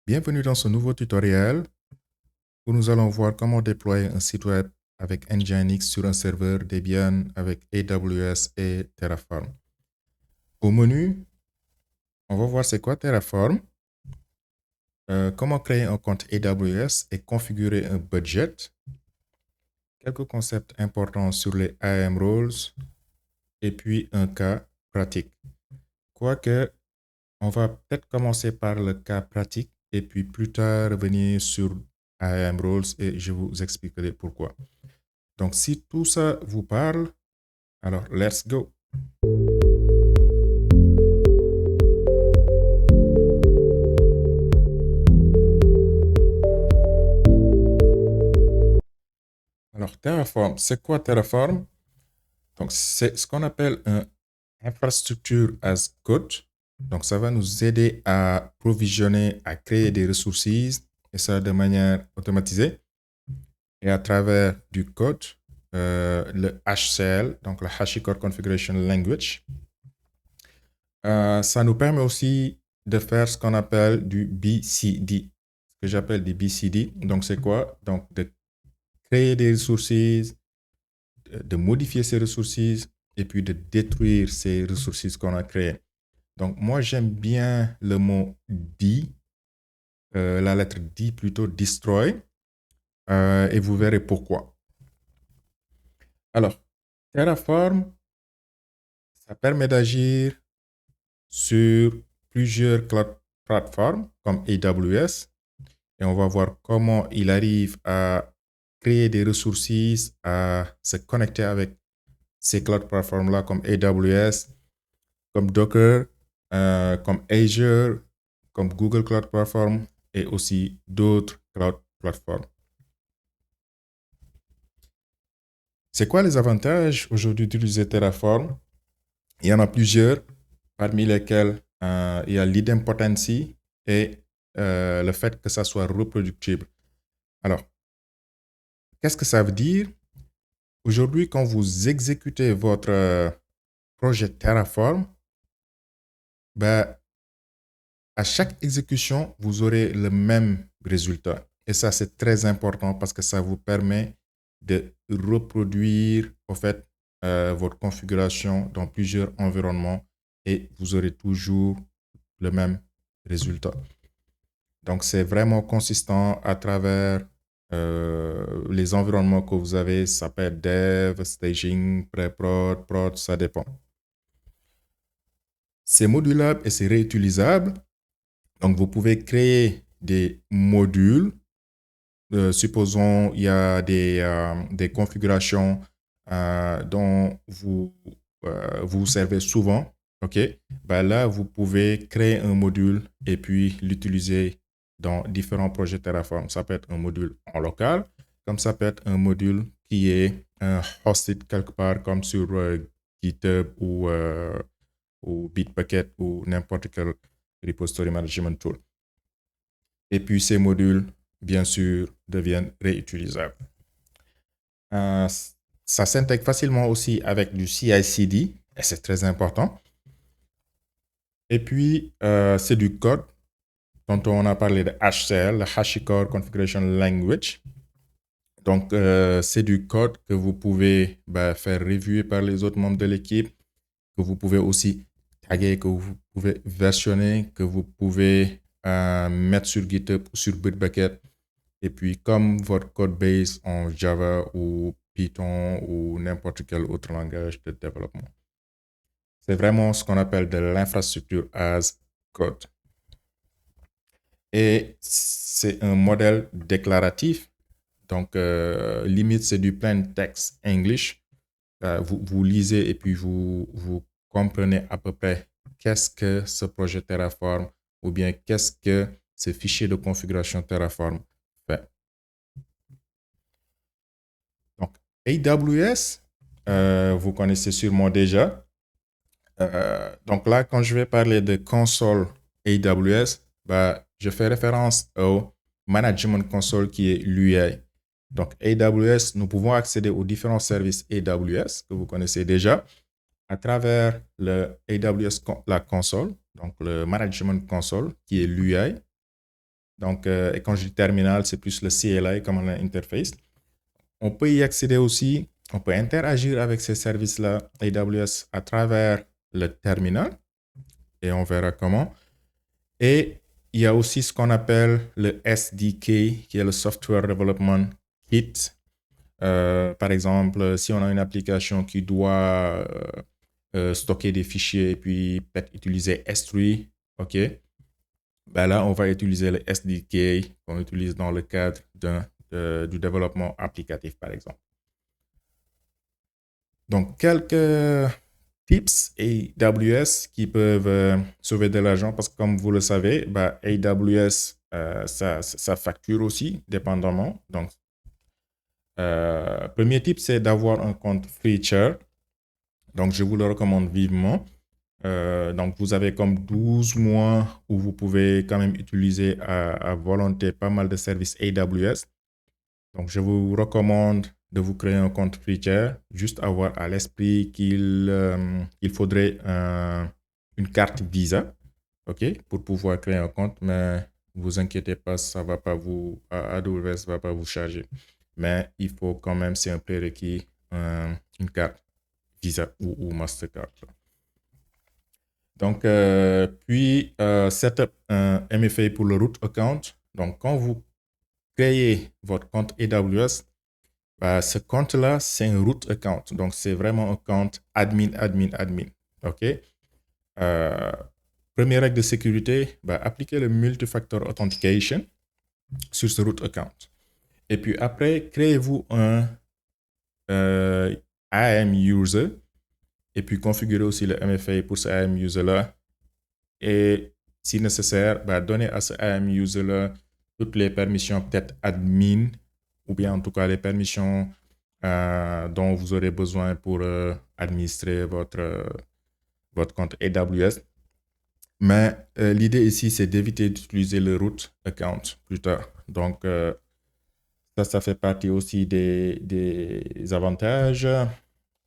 Bienvenue dans ce nouveau tutoriel où nous allons voir comment déployer un site web avec Nginx sur un serveur Debian avec AWS et Terraform. Au menu, on va voir c'est quoi Terraform, comment créer un compte AWS et configurer un budget, quelques concepts importants sur les IAM roles et puis un cas pratique. Quoique, on va peut-être commencer par le cas pratique et puis plus tard revenir sur IAM roles et je vous expliquerai pourquoi. Donc, si tout ça vous parle, alors let's go. Alors, Terraform, c'est quoi Terraform? Donc, c'est ce qu'on appelle un infrastructure as code. Donc, ça va nous aider à provisionner, à créer des ressources et ça de manière automatisée et à travers du code, le HCL, donc le HashiCorp Configuration Language. Ça nous permet aussi de faire ce qu'on appelle du BCD, ce que j'appelle du BCD. Donc, c'est quoi? Donc, de créer des ressources, de modifier ces ressources et puis de détruire ces ressources qu'on a créées. Donc, moi, j'aime bien le mot D, la lettre D plutôt, destroy, et vous verrez pourquoi. Alors, Terraform, ça permet d'agir sur plusieurs cloud plateformes comme AWS et on va voir comment il arrive à créer des ressources, à se connecter avec ces cloud plateformes-là comme AWS, comme Docker, comme Azure, comme Google Cloud Platform et aussi d'autres cloud platforms. C'est quoi les avantages aujourd'hui d'utiliser Terraform? Il y en a plusieurs, parmi lesquels il y a l'idempotency et le fait que ça soit reproductible. Alors, qu'est-ce que ça veut dire? Aujourd'hui, quand vous exécutez votre projet Terraform, ben, à chaque exécution, vous aurez le même résultat. Et ça, c'est très important parce que ça vous permet de reproduire, en fait, votre configuration dans plusieurs environnements et vous aurez toujours le même résultat. Donc, c'est vraiment consistant à travers les environnements que vous avez. Ça peut être dev, staging, pré-prod, prod, ça dépend. C'est modulable et c'est réutilisable. Donc, vous pouvez créer des modules. Supposons il y a des configurations dont vous servez souvent. OK? Ben là, vous pouvez créer un module et puis l'utiliser dans différents projets Terraform. Ça peut être un module en local, comme ça peut être un module qui est hosted quelque part, comme sur GitHub ou Bitbucket ou n'importe quel repository management tool. Et puis ces modules, bien sûr, deviennent réutilisables. Ça s'intègre facilement aussi avec du CI/CD, et c'est très important. Et puis, c'est du code dont on a parlé de HCL, le HashiCorp Configuration Language. Donc, c'est du code que vous pouvez faire reviewer par les autres membres de l'équipe, que vous pouvez aussi taguer, que vous pouvez versionner, que vous pouvez mettre sur GitHub ou sur Bitbucket. Et puis, comme votre code base en Java ou Python ou n'importe quel autre langage de développement. C'est vraiment ce qu'on appelle de l'infrastructure as code. Et c'est un modèle déclaratif. Donc, limite, c'est du plain text English. Vous lisez et puis vous comprenez à peu près qu'est-ce que ce projet Terraform ou bien qu'est-ce que ce fichier de configuration Terraform fait. Donc, AWS, vous connaissez sûrement déjà. Donc là, quand je vais parler de console AWS, je fais référence au Management Console qui est l'UI. Donc, AWS, nous pouvons accéder aux différents services AWS que vous connaissez déjà à travers le AWS, la console, donc le Management Console qui est l'UI. Donc, et quand je dis terminal, c'est plus le CLI comme un interface. On peut y accéder aussi, on peut interagir avec ces services-là AWS à travers le terminal et on verra comment. Et il y a aussi ce qu'on appelle le SDK, qui est le Software Development Kit. Par exemple, si on a une application qui doit stocker des fichiers et puis peut-être utiliser S3, OK, ben là, on va utiliser le SDK qu'on utilise dans le cadre du développement applicatif, par exemple. Donc, quelques tips AWS qui peuvent sauver de l'argent parce que, comme vous le savez, bah, AWS, ça facture aussi, dépendamment. Donc, premier tip, c'est d'avoir un compte Free-Share. Donc, je vous le recommande vivement. Donc, vous avez comme 12 mois où vous pouvez quand même utiliser à volonté pas mal de services AWS. Donc, je vous recommande de vous créer un compte Free-Share, juste avoir à l'esprit qu'il faudrait une carte Visa, OK, pour pouvoir créer un compte, mais ne vous inquiétez pas, ça va pas AWS va pas vous charger. Mais il faut quand même, c'est un prérequis, une carte Visa ou Mastercard. Donc, puis, setup un MFA pour le root account. Donc, quand vous créez votre compte AWS, bah, ce compte-là, c'est un root account. Donc, c'est vraiment un compte admin, admin, admin. OK? Euh, Première règle de sécurité, bah, appliquez le multifactor authentication sur ce root account. Et puis après, créez-vous un IAM user et puis configurez aussi le MFA pour ce IAM user-là. Et si nécessaire, bah, donnez à ce IAM user-là toutes les permissions, peut-être admin, ou bien en tout cas les permissions dont vous aurez besoin pour administrer votre compte AWS. Mais l'idée ici, c'est d'éviter d'utiliser le root account plus tard. Donc, ça fait partie aussi des avantages.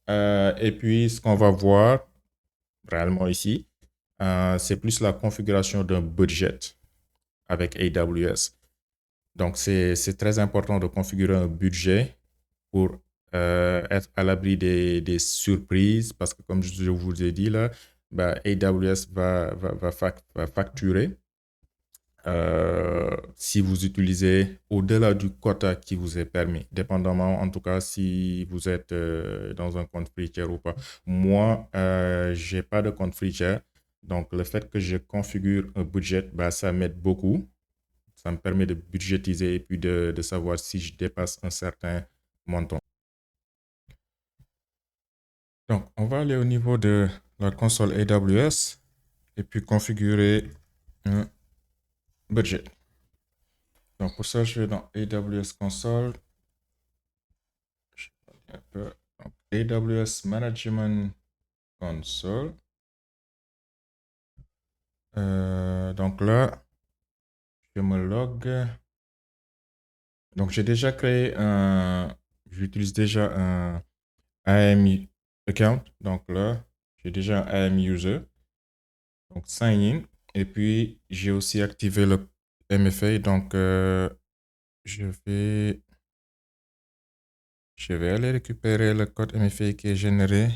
Et puis, ce qu'on va voir réellement ici, c'est plus la configuration d'un budget avec AWS. Donc, c'est très important de configurer un budget pour être à l'abri des surprises parce que, comme je vous ai dit là, bah, AWS va facturer si vous utilisez au-delà du quota qui vous est permis, dépendamment en tout cas si vous êtes dans un compte Free-Share ou pas. Moi, je n'ai pas de compte Free-Share, donc le fait que je configure un budget, bah, ça m'aide beaucoup. Ça me permet de budgétiser et puis de savoir si je dépasse un certain montant. Donc, on va aller au niveau de la console AWS et puis configurer un budget. Donc, pour ça, je vais dans AWS Console. Un peu. Donc, AWS Management Console. Donc là, je me log. Donc, j'ai déjà créé j'utilise déjà un IAM account. Donc là, j'ai déjà un IAM user. Donc, sign in. Et puis, j'ai aussi activé le MFA. Donc, je vais, je vais aller récupérer le code MFA qui est généré.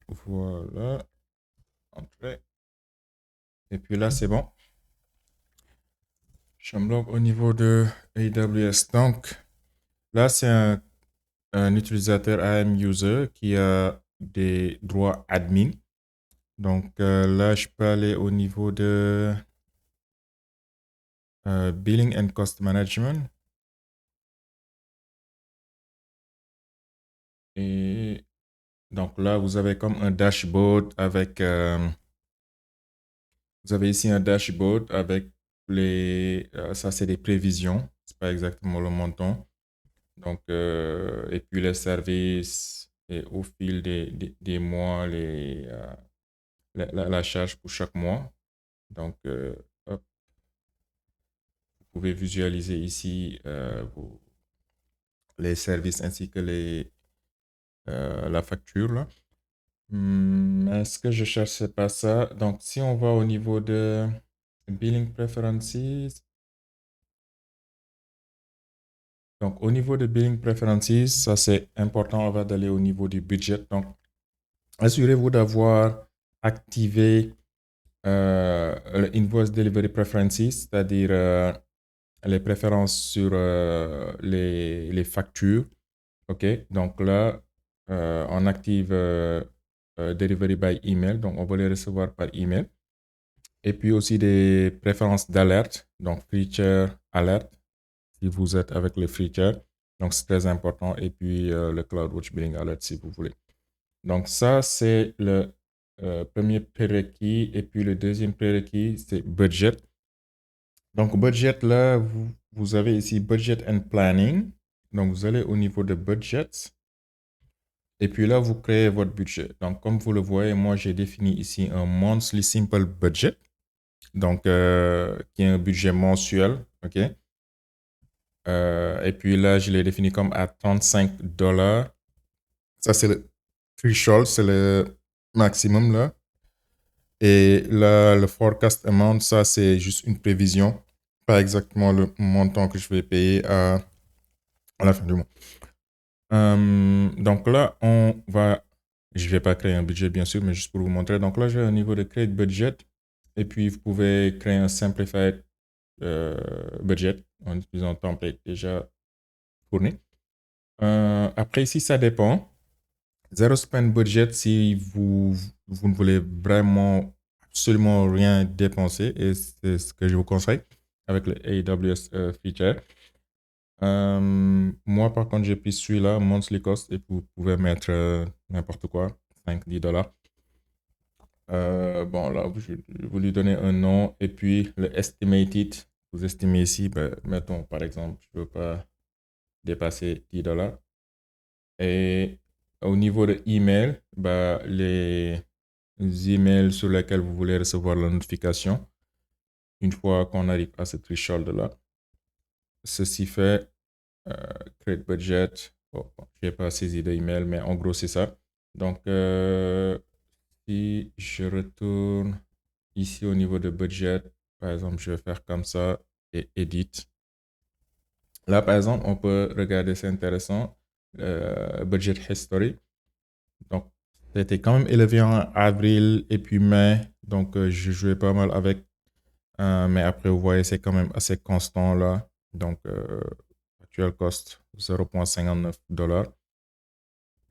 Voilà. Entrée. Et puis là, c'est bon. Je me log au niveau de AWS. Donc, là, c'est un utilisateur IAM user qui a des droits admin. Donc, là, je peux aller au niveau de Billing and Cost Management. Et donc là, vous avez comme un dashboard avec... vous avez ici un dashboard avec ça, c'est des prévisions. C'est pas exactement le montant. Donc, et puis les services, et au fil des mois, la charge pour chaque mois. Donc, hop, vous pouvez visualiser ici les services ainsi que la facture, là. Est-ce que je cherche, c'est pas ça. Donc, si on va au niveau de Billing Preferences, donc au niveau de Billing Preferences, ça c'est important avant d'aller au niveau du budget. Donc, assurez-vous d'avoir activé le Invoice Delivery Preferences, c'est-à-dire les préférences sur les factures. OK, donc là, on active Delivery by Email, donc on va les recevoir par email. Et puis aussi des préférences d'alerte, donc Feature Alert, si vous êtes avec le Feature. Donc c'est très important. Et puis le CloudWatch Billing Alert si vous voulez. Donc ça, c'est le premier prérequis. Et puis le deuxième prérequis, c'est Budget. Donc Budget, là, vous avez ici Budget and Planning. Donc vous allez au niveau de Budget. Et puis là, vous créez votre budget. Donc comme vous le voyez, moi j'ai défini ici un Monthly Simple Budget. Donc, qui est un budget mensuel, OK? Et puis là, je l'ai défini comme à $35. Ça, c'est le threshold, c'est le maximum là. Et là, le forecast amount, ça, c'est juste une prévision, pas exactement le montant que je vais payer à la fin du mois. Donc là, je ne vais pas créer un budget, bien sûr, mais juste pour vous montrer. Donc là, j'ai un niveau de create budget. Et puis, vous pouvez créer un simplified budget en utilisant un template déjà fourni. Après, ici, ça dépend. Zero spend budget si vous ne voulez vraiment absolument rien dépenser, et c'est ce que je vous conseille avec le AWS feature. Moi, par contre, j'ai pris celui-là, monthly cost, et vous pouvez mettre n'importe quoi, 5-10 $. Bon, là, vous lui donnez un nom, et puis le estimated, vous estimez ici, ben, mettons par exemple, je ne veux pas dépasser 10 $. Et au niveau de email, bah, les emails sur lesquels vous voulez recevoir la notification, une fois qu'on arrive à ce threshold-là, ceci fait create budget. Bon, je n'ai pas saisi d'email, mais en gros, c'est ça. Donc, si je retourne ici au niveau de budget, par exemple, je vais faire comme ça et edit. Là, par exemple, on peut regarder, c'est intéressant, budget history. Donc, c'était quand même élevé en avril et puis mai. Donc, je jouais pas mal avec. Mais après, vous voyez, c'est quand même assez constant là. Donc, actual cost $0,59.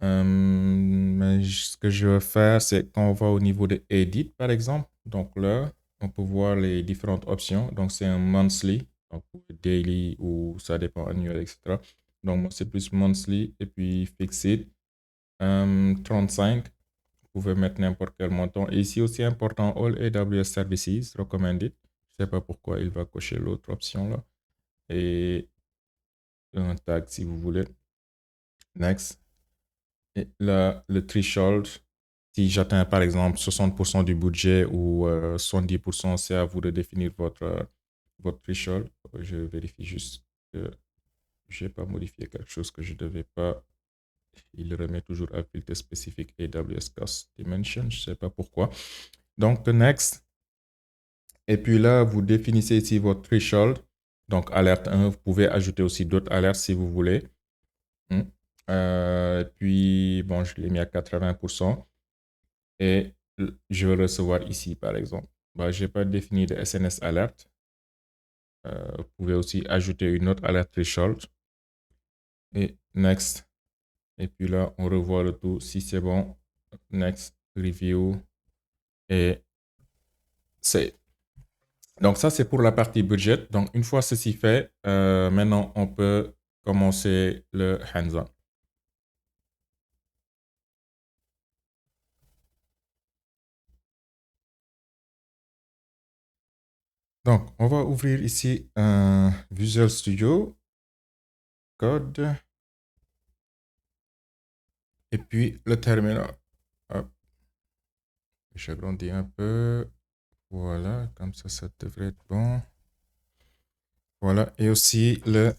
Mais ce que je vais faire, c'est quand on va au niveau de Edit, par exemple. Donc là, on peut voir les différentes options. Donc, c'est un monthly, donc daily ou ça dépend annuel, etc. Donc, moi, c'est plus monthly et puis fixed. 35, vous pouvez mettre n'importe quel montant. Et ici aussi important, All AWS Services Recommended. Je ne sais pas pourquoi il va cocher l'autre option là. Et un tag si vous voulez. Next. Et là, le threshold, si j'atteins par exemple 60% du budget ou 70%, c'est à vous de définir votre threshold. Je vérifie juste que je n'ai pas modifié quelque chose que je ne devais pas. Il remet toujours à filtre spécifique AWS Cost Dimension. Je ne sais pas pourquoi. Donc, next. Et puis là, vous définissez ici votre threshold. Donc, alerte 1, vous pouvez ajouter aussi d'autres alertes si vous voulez. Puis, bon, je l'ai mis à 80%. Et je vais recevoir ici, par exemple. Bah, je n'ai pas défini de SNS alerte. Vous pouvez aussi ajouter une autre alerte threshold. Et next. Et puis là, on revoit le tout. Si c'est bon, next, review. Et c'est. Donc ça, c'est pour la partie budget. Donc une fois ceci fait, maintenant, on peut commencer le hands-on. Donc, on va ouvrir ici un Visual Studio Code et puis le terminal. Hop, j'agrandis un peu. Voilà, comme ça devrait être bon. Voilà, et aussi le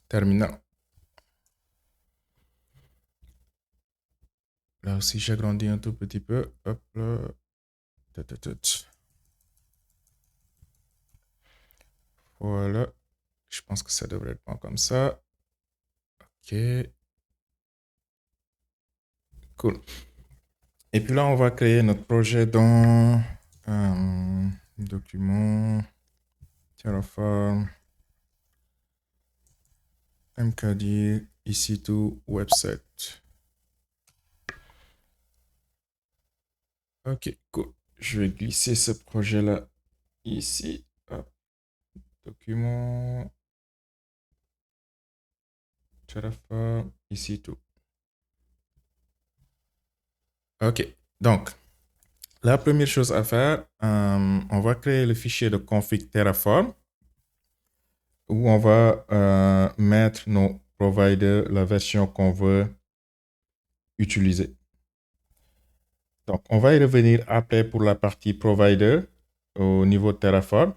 terminal. Là aussi, j'agrandis un tout petit peu. Hop là. Tut, tut, tut. Voilà. Je pense que ça devrait être bon comme ça. OK. Cool. Et puis là, on va créer notre projet dans document, Terraform, mkdir, EC2, website. OK, cool. Je vais glisser ce projet-là ici. Hop. Document, Terraform, EC2. OK. Donc, la première chose à faire, on va créer le fichier de config Terraform où on va mettre nos providers, la version qu'on veut utiliser. Donc, on va y revenir après pour la partie provider au niveau de Terraform.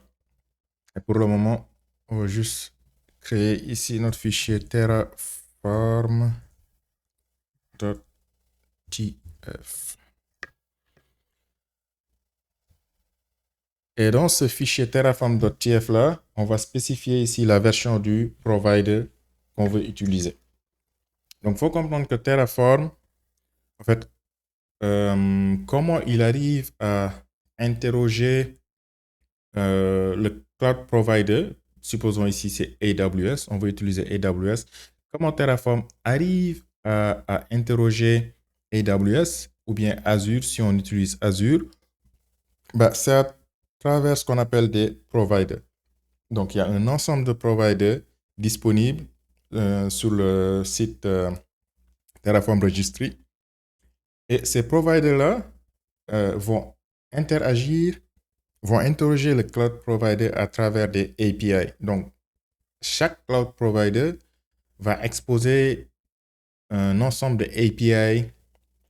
Et pour le moment, on va juste créer ici notre fichier terraform.tf. Et dans ce fichier terraform.tf là, on va spécifier ici la version du provider qu'on veut utiliser. Donc, il faut comprendre que Terraform, en fait, comment il arrive à interroger le cloud provider, supposons ici c'est AWS, on veut utiliser AWS. Comment Terraform arrive à interroger AWS ou bien Azure si on utilise Azure? Bah, c'est à travers ce qu'on appelle des providers. Donc, il y a un ensemble de providers disponibles sur le site Terraform Registry. Et ces providers-là vont interagir, vont interroger le cloud provider à travers des API. Donc, chaque cloud provider va exposer un ensemble de API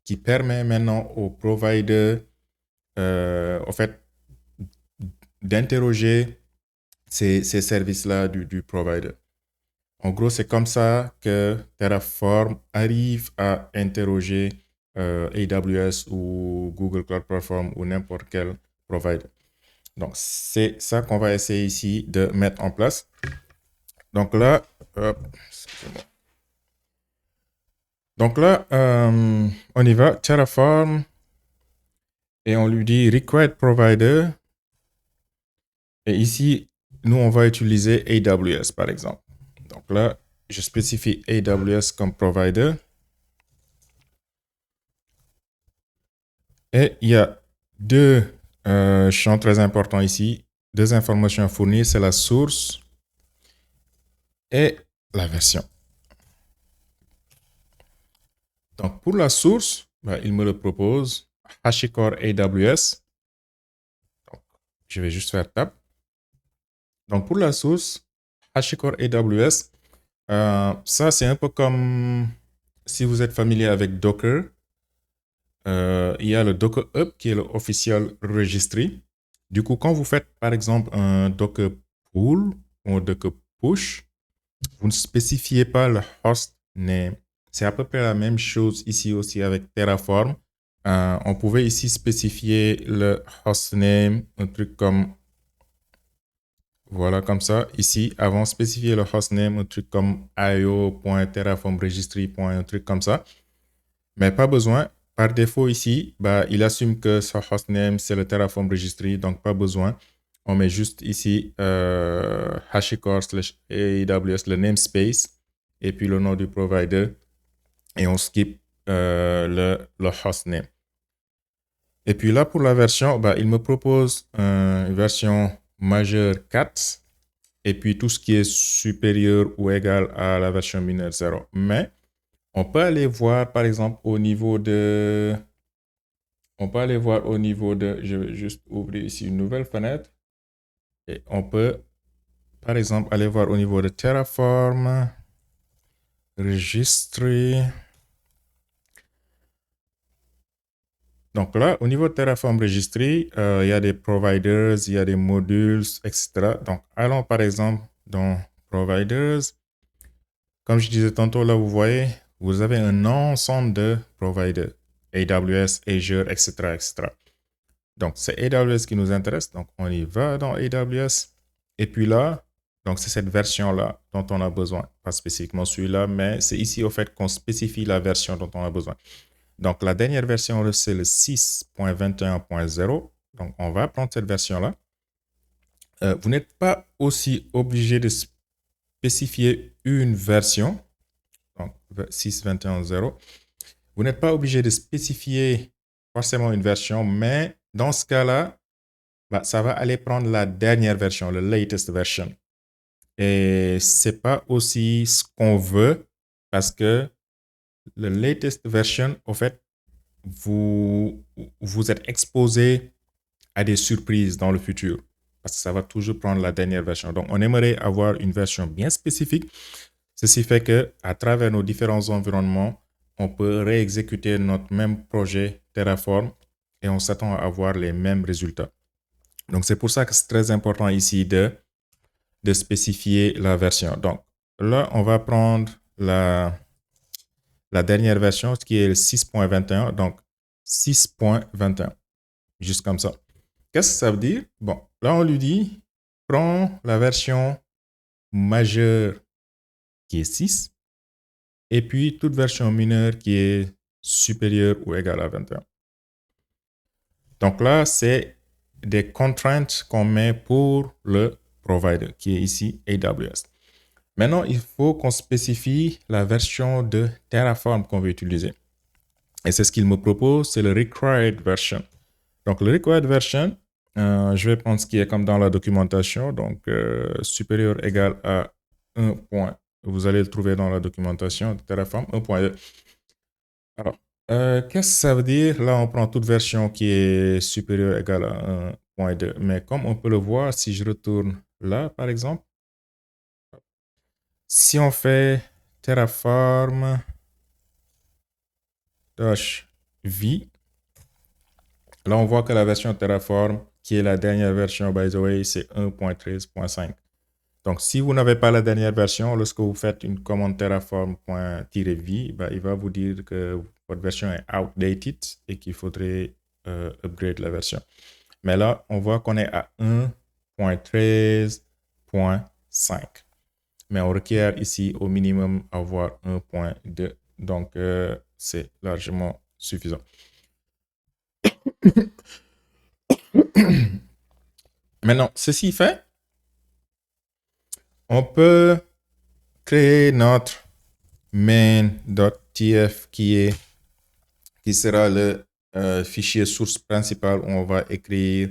qui permet maintenant au provider, en fait, d'interroger ces services-là du provider. En gros, c'est comme ça que Terraform arrive à interroger AWS ou Google Cloud Platform ou n'importe quel provider. Donc, c'est ça qu'on va essayer ici de mettre en place. Donc là, on y va, Terraform, et on lui dit Required Provider. Et ici, nous, on va utiliser AWS, par exemple. Donc là, je spécifie AWS comme provider. Et il y a deux champs très importants ici, deux informations à fournir, c'est la source et la version. Donc, pour la source, il me le propose, HashiCorp AWS. Donc, je vais juste faire tab. Donc, pour la source, HashiCorp AWS, ça, c'est un peu comme si vous êtes familier avec Docker. Il y a le Docker Hub qui est le official registry. Du coup, quand vous faites, par exemple, un Docker pull ou un Docker push, vous ne spécifiez pas le host name. C'est à peu près la même chose ici aussi avec Terraform. On pouvait ici spécifier le hostname, un truc comme, voilà, comme ça. Ici, avant, spécifier le hostname, un truc comme io.terraformregistry, un truc comme ça. Mais pas besoin. Par défaut ici, il assume que ce hostname, c'est le Terraform Registry, donc pas besoin. On met juste ici HashiCorp/AWS, le namespace, et puis le nom du provider, et on skip le hostname. Et puis là, pour la version, il me propose une version majeure 4, et puis tout ce qui est supérieur ou égal à la version mineure 0. Mais on peut aller voir, par exemple, au niveau de... Je vais juste ouvrir ici une nouvelle fenêtre. Et on peut, par exemple, aller voir au niveau de Terraform, Registry. Donc là, au niveau de Terraform Registry, il y a des providers, il y a des modules, etc. Donc, allons par exemple dans Providers. Comme je disais tantôt, là, vous voyez, vous avez un ensemble de providers. AWS, Azure, etc., etc. Donc, c'est AWS qui nous intéresse. Donc, on y va dans AWS. Et puis là, donc c'est cette version-là dont on a besoin. Pas spécifiquement celui-là, mais c'est ici au fait qu'on spécifie la version dont on a besoin. Donc, la dernière version, c'est le 6.21.0. Donc, on va prendre cette version-là. Vous n'êtes pas aussi obligé de spécifier une version. Donc, 6.21.0. Vous n'êtes pas obligé de spécifier forcément une version, mais dans ce cas-là, bah, ça va aller prendre la dernière version, le latest version. Et c'est pas aussi ce qu'on veut parce que le latest version, au fait, vous êtes exposé à des surprises dans le futur parce que ça va toujours prendre la dernière version. Donc, on aimerait avoir une version bien spécifique. Ceci fait que à travers nos différents environnements, on peut réexécuter notre même projet Terraform et on s'attend à avoir les mêmes résultats. Donc, c'est pour ça que c'est très important ici de spécifier la version. Donc, là, on va prendre la dernière version qui est le 6.21. Donc, 6.21. Juste comme ça. Qu'est-ce que ça veut dire? Bon, là, on lui dit, prends la version majeure qui est 6 et puis toute version mineure qui est supérieure ou égale à 21. Donc là, c'est des contraintes qu'on met pour le provider qui est ici AWS. Maintenant, il faut qu'on spécifie la version de Terraform qu'on veut utiliser. Et c'est ce qu'il me propose, c'est le required version. Donc, le required version, je vais prendre ce qui est comme dans la documentation. Donc, supérieur égal à 1 point. Vous allez le trouver dans la documentation de Terraform 1.2. Alors, qu'est-ce que ça veut dire? Là, on prend toute version qui est supérieure égale à 1.2. Mais comme on peut le voir, si je retourne là, par exemple, si on fait Terraform -v, là, on voit que la version Terraform, qui est la dernière version, by the way, c'est 1.13.5. Donc, si vous n'avez pas la dernière version, lorsque vous faites une commande terraform.-v, bah, il va vous dire que votre version est outdated et qu'il faudrait upgrade la version. Mais là, on voit qu'on est à 1.13.5. Mais on requiert ici au minimum avoir 1.2. Donc, c'est largement suffisant. Maintenant, ceci fait, on peut créer notre main.tf qui sera le fichier source principal où on va écrire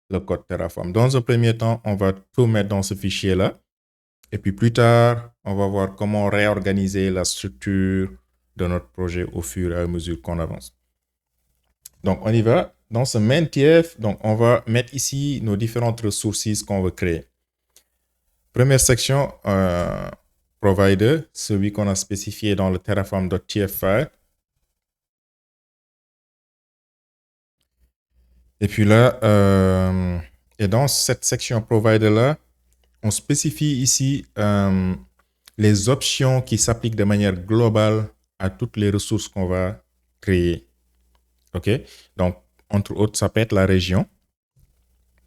le code Terraform. Dans un premier temps, on va tout mettre dans ce fichier-là. Et puis plus tard, on va voir comment réorganiser la structure de notre projet au fur et à mesure qu'on avance. Donc, on y va. Dans ce main.tf, donc on va mettre ici nos différentes ressources qu'on veut créer. Première section, provider, celui qu'on a spécifié dans le terraform.tf file. Et puis là, et dans cette section provider-là, on spécifie ici les options qui s'appliquent de manière globale à toutes les ressources qu'on va créer. OK? Donc, entre autres, ça peut être la région.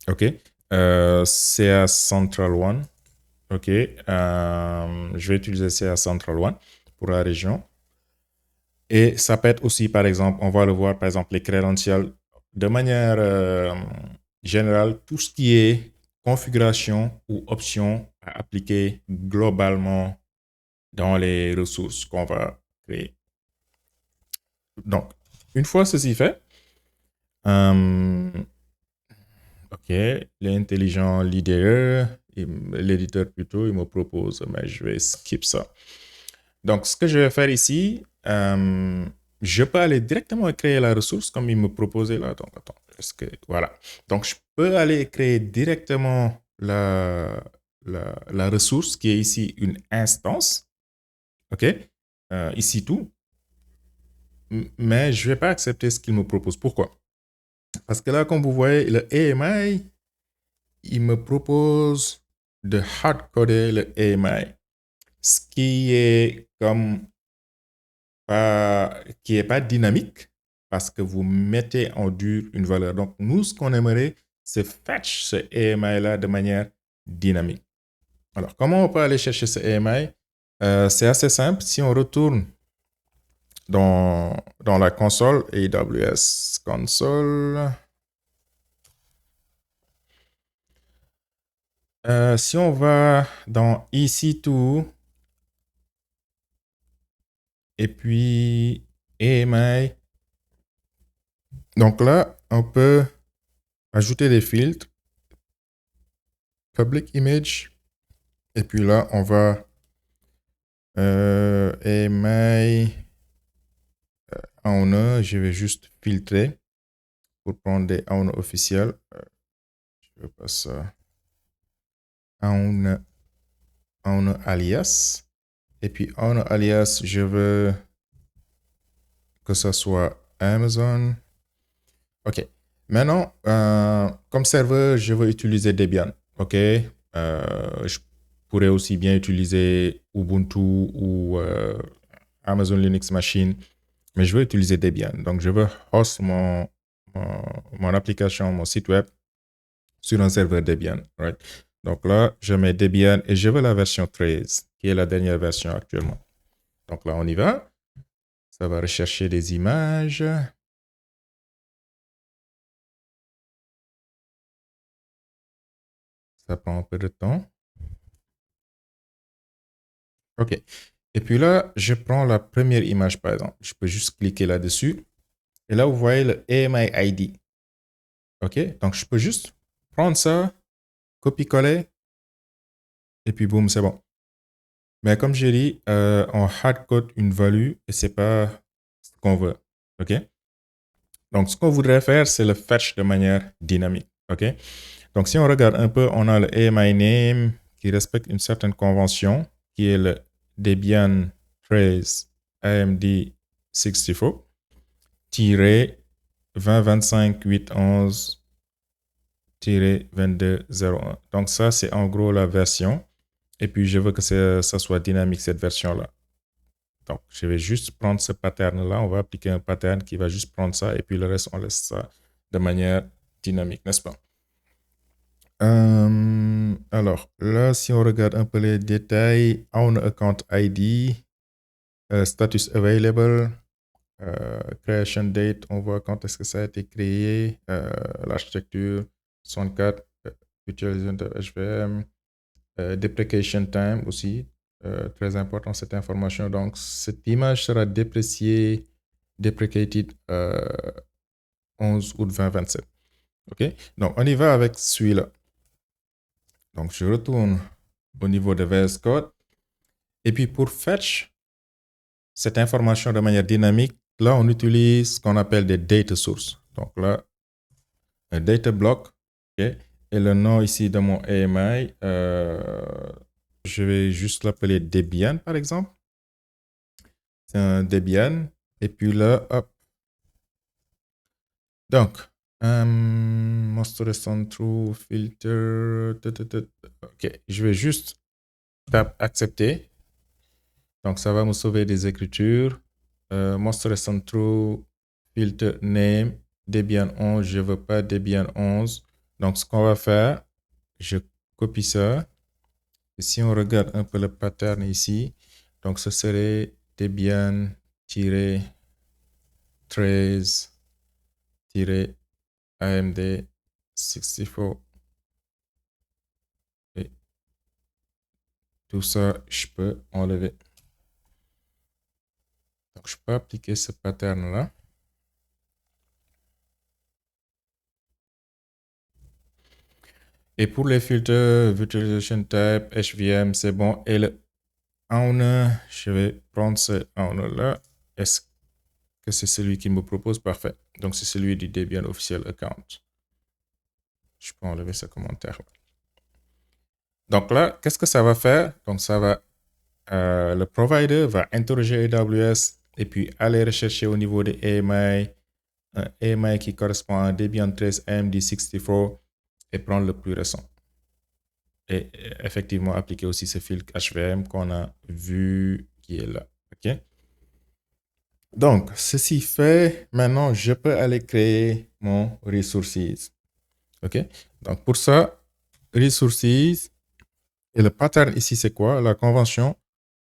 OK? CA Central One. OK? Je vais utiliser CA Central One pour la région. Et ça peut être aussi, par exemple, on va le voir, par exemple, les credentials. De manière générale, tout ce qui est configuration ou option à appliquer globalement dans les ressources qu'on va créer. Donc, une fois ceci fait, OK, l'intelligent leader, l'éditeur plutôt, il me propose, mais je vais skip ça. Donc, ce que je vais faire ici, je peux aller directement créer la ressource comme il me proposait là. Donc, attends, voilà. Donc, je peux aller créer directement la ressource qui est ici une instance. OK? Ici tout. Mais je ne vais pas accepter ce qu'il me propose. Pourquoi? Parce que là, comme vous voyez, le AMI, il me propose de hardcoder le AMI. Ce qui est comme qui est pas dynamique. parce que vous mettez en dur une valeur. Donc, nous, ce qu'on aimerait, c'est fetch ce AMI-là de manière dynamique. Alors, comment on peut aller chercher ce AMI? C'est assez simple. Si on retourne dans la console, AWS console, si on va dans EC2 et puis AMI, donc là, on peut ajouter des filtres, public image, et puis là, on va AMI owner, je vais juste filtrer pour prendre des owner officiels. Je veux pas ça. Owner alias. Et puis owner alias, je veux que ça soit Amazon. OK. Maintenant, comme serveur, je veux utiliser Debian. OK. Je pourrais aussi bien utiliser Ubuntu ou Amazon Linux Machine, mais je veux utiliser Debian. Donc, je veux host mon application, mon site web sur un serveur Debian. Right? Donc là, je mets Debian et je veux la version 13, qui est la dernière version actuellement. Donc là, on y va. Ça va rechercher des images. Ça prend un peu de temps. OK. Et puis là, je prends la première image, par exemple. Je peux juste cliquer là-dessus. Et là, vous voyez le AMI ID. OK. Donc, je peux juste prendre ça, copier-coller, et puis boum, c'est bon. Mais comme j'ai dit, on hardcode une value et c'est pas ce qu'on veut. OK. Donc, ce qu'on voudrait faire, c'est le fetch de manière dynamique. OK. Donc, si on regarde un peu, on a le AMI name qui respecte une certaine convention, qui est le Debian Trace AMD 64 2025 811 2201. Donc, ça, c'est en gros la version. Et puis, je veux que ça soit dynamique, cette version-là. Donc, je vais juste prendre ce pattern-là. On va appliquer un pattern qui va juste prendre ça. Et puis, le reste, on laisse ça de manière dynamique, n'est-ce pas? Alors, là, si on regarde un peu les détails, on account ID, status available, creation date, on voit quand est-ce que ça a été créé, l'architecture, 64, utilisation de HVM, deprecation time aussi, très important cette information. Donc, cette image sera dépréciée, deprecated 11 août 2027. OK? Donc, on y va avec celui-là. Donc, je retourne au niveau de VS Code. Et puis, pour fetch cette information de manière dynamique, là, on utilise ce qu'on appelle des data sources. Donc là, un data block. Okay, et le nom ici de mon AMI, je vais juste l'appeler Debian, par exemple. C'est un Debian. Et puis là, hop. Donc, most recent true filter. OK, je vais juste taper accepter. Donc, ça va me sauver des écritures. Most recent true filter name Debian 11. Je ne veux pas Debian 11. Donc, ce qu'on va faire, je copie ça. Et si on regarde un peu le pattern ici, donc ce serait Debian-13-AMD 64. Et tout ça, je peux enlever. Donc, je peux appliquer ce pattern-là. Et pour les filtres, Virtualization Type, HVM, c'est bon. Et le owner, je vais prendre ce owner-là. Est-ce que c'est celui qui me propose? Parfait. Donc, c'est celui du Debian Official Account. Je peux enlever ce commentaire. Donc là, qu'est-ce que ça va faire? Donc, ça va, le provider va interroger AWS et puis aller rechercher au niveau des AMI, un AMI qui correspond à Debian 13 AMD 64 et prendre le plus récent. Et effectivement appliquer aussi ce filtre HVM qu'on a vu qui est là. OK? Donc, ceci fait, maintenant, je peux aller créer mon resources. OK? Donc, pour ça, resources, et le pattern ici, c'est quoi? La convention,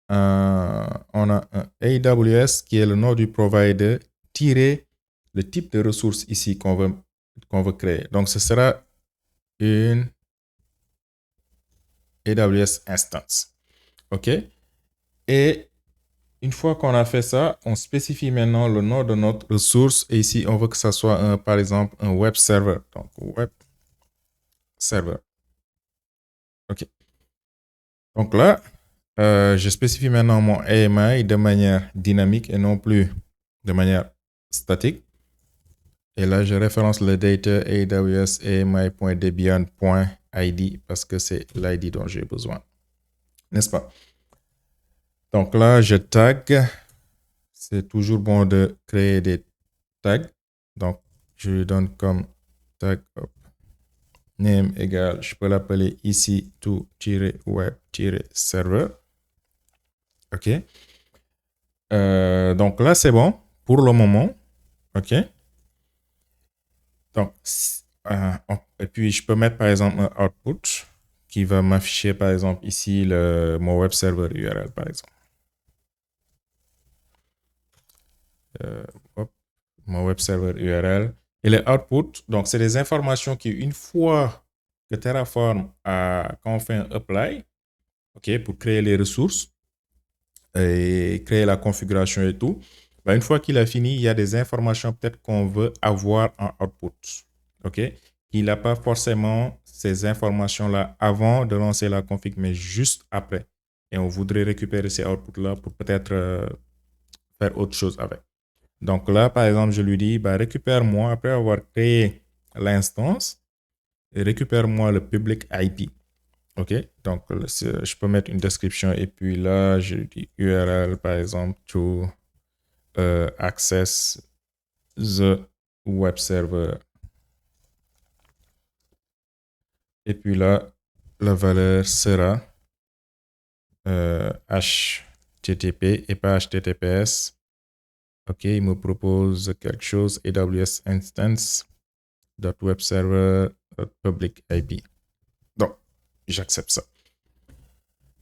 on a un AWS qui est le nom du provider, tiré le type de ressource ici qu'on veut créer. Donc, ce sera une AWS instance. OK? Et une fois qu'on a fait ça, on spécifie maintenant le nom de notre ressource. Et ici, on veut que ça soit, par exemple, un web server. Donc, web server. OK. Donc là, je spécifie maintenant mon AMI de manière dynamique et non plus de manière statique. Et là, je référence le data AWS AMI.debian.id parce que c'est l'ID dont j'ai besoin. N'est-ce pas? Donc là, je tag. C'est toujours bon de créer des tags. Donc, je lui donne comme tag name égale, je peux l'appeler ici to-web-server. OK. Donc là, c'est bon pour le moment. OK. Donc, et puis, je peux mettre par exemple un output qui va m'afficher par exemple ici mon web server URL par exemple. Hop, mon web server URL. Et les outputs, donc c'est des informations qui, une fois que Terraform quand on fait un apply, OK, pour créer les ressources et créer la configuration et tout, bah, une fois qu'il a fini, il y a des informations peut-être qu'on veut avoir en output. OK? Il n'a pas forcément ces informations-là avant de lancer la config, mais juste après. Et on voudrait récupérer ces outputs-là pour peut-être faire autre chose avec. Donc là, par exemple, je lui dis, bah, récupère-moi, après avoir créé l'instance, récupère-moi le public IP. OK? Donc, je peux mettre une description et puis là, je dis URL, par exemple, to access the web server. Et puis là, la valeur sera HTTP et pas HTTPS. OK, il me propose quelque chose, AWS instance .web server .public IP. Donc, j'accepte ça.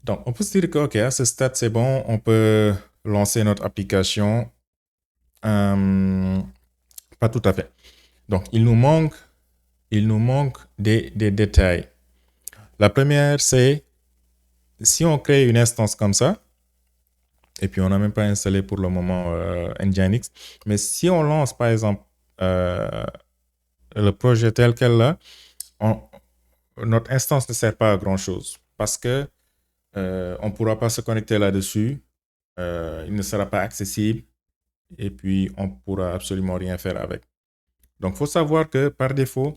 Donc, on peut se dire que, OK, à ce stade, c'est bon, on peut lancer notre application. Pas tout à fait. Donc, il nous manque des détails. La première, c'est si on crée une instance comme ça, et puis on n'a même pas installé pour le moment Nginx, mais si on lance, par exemple, le projet tel quel là, notre instance ne sert pas à grand-chose parce que on ne pourra pas se connecter là-dessus, il ne sera pas accessible et puis on ne pourra absolument rien faire avec. Donc, il faut savoir que par défaut,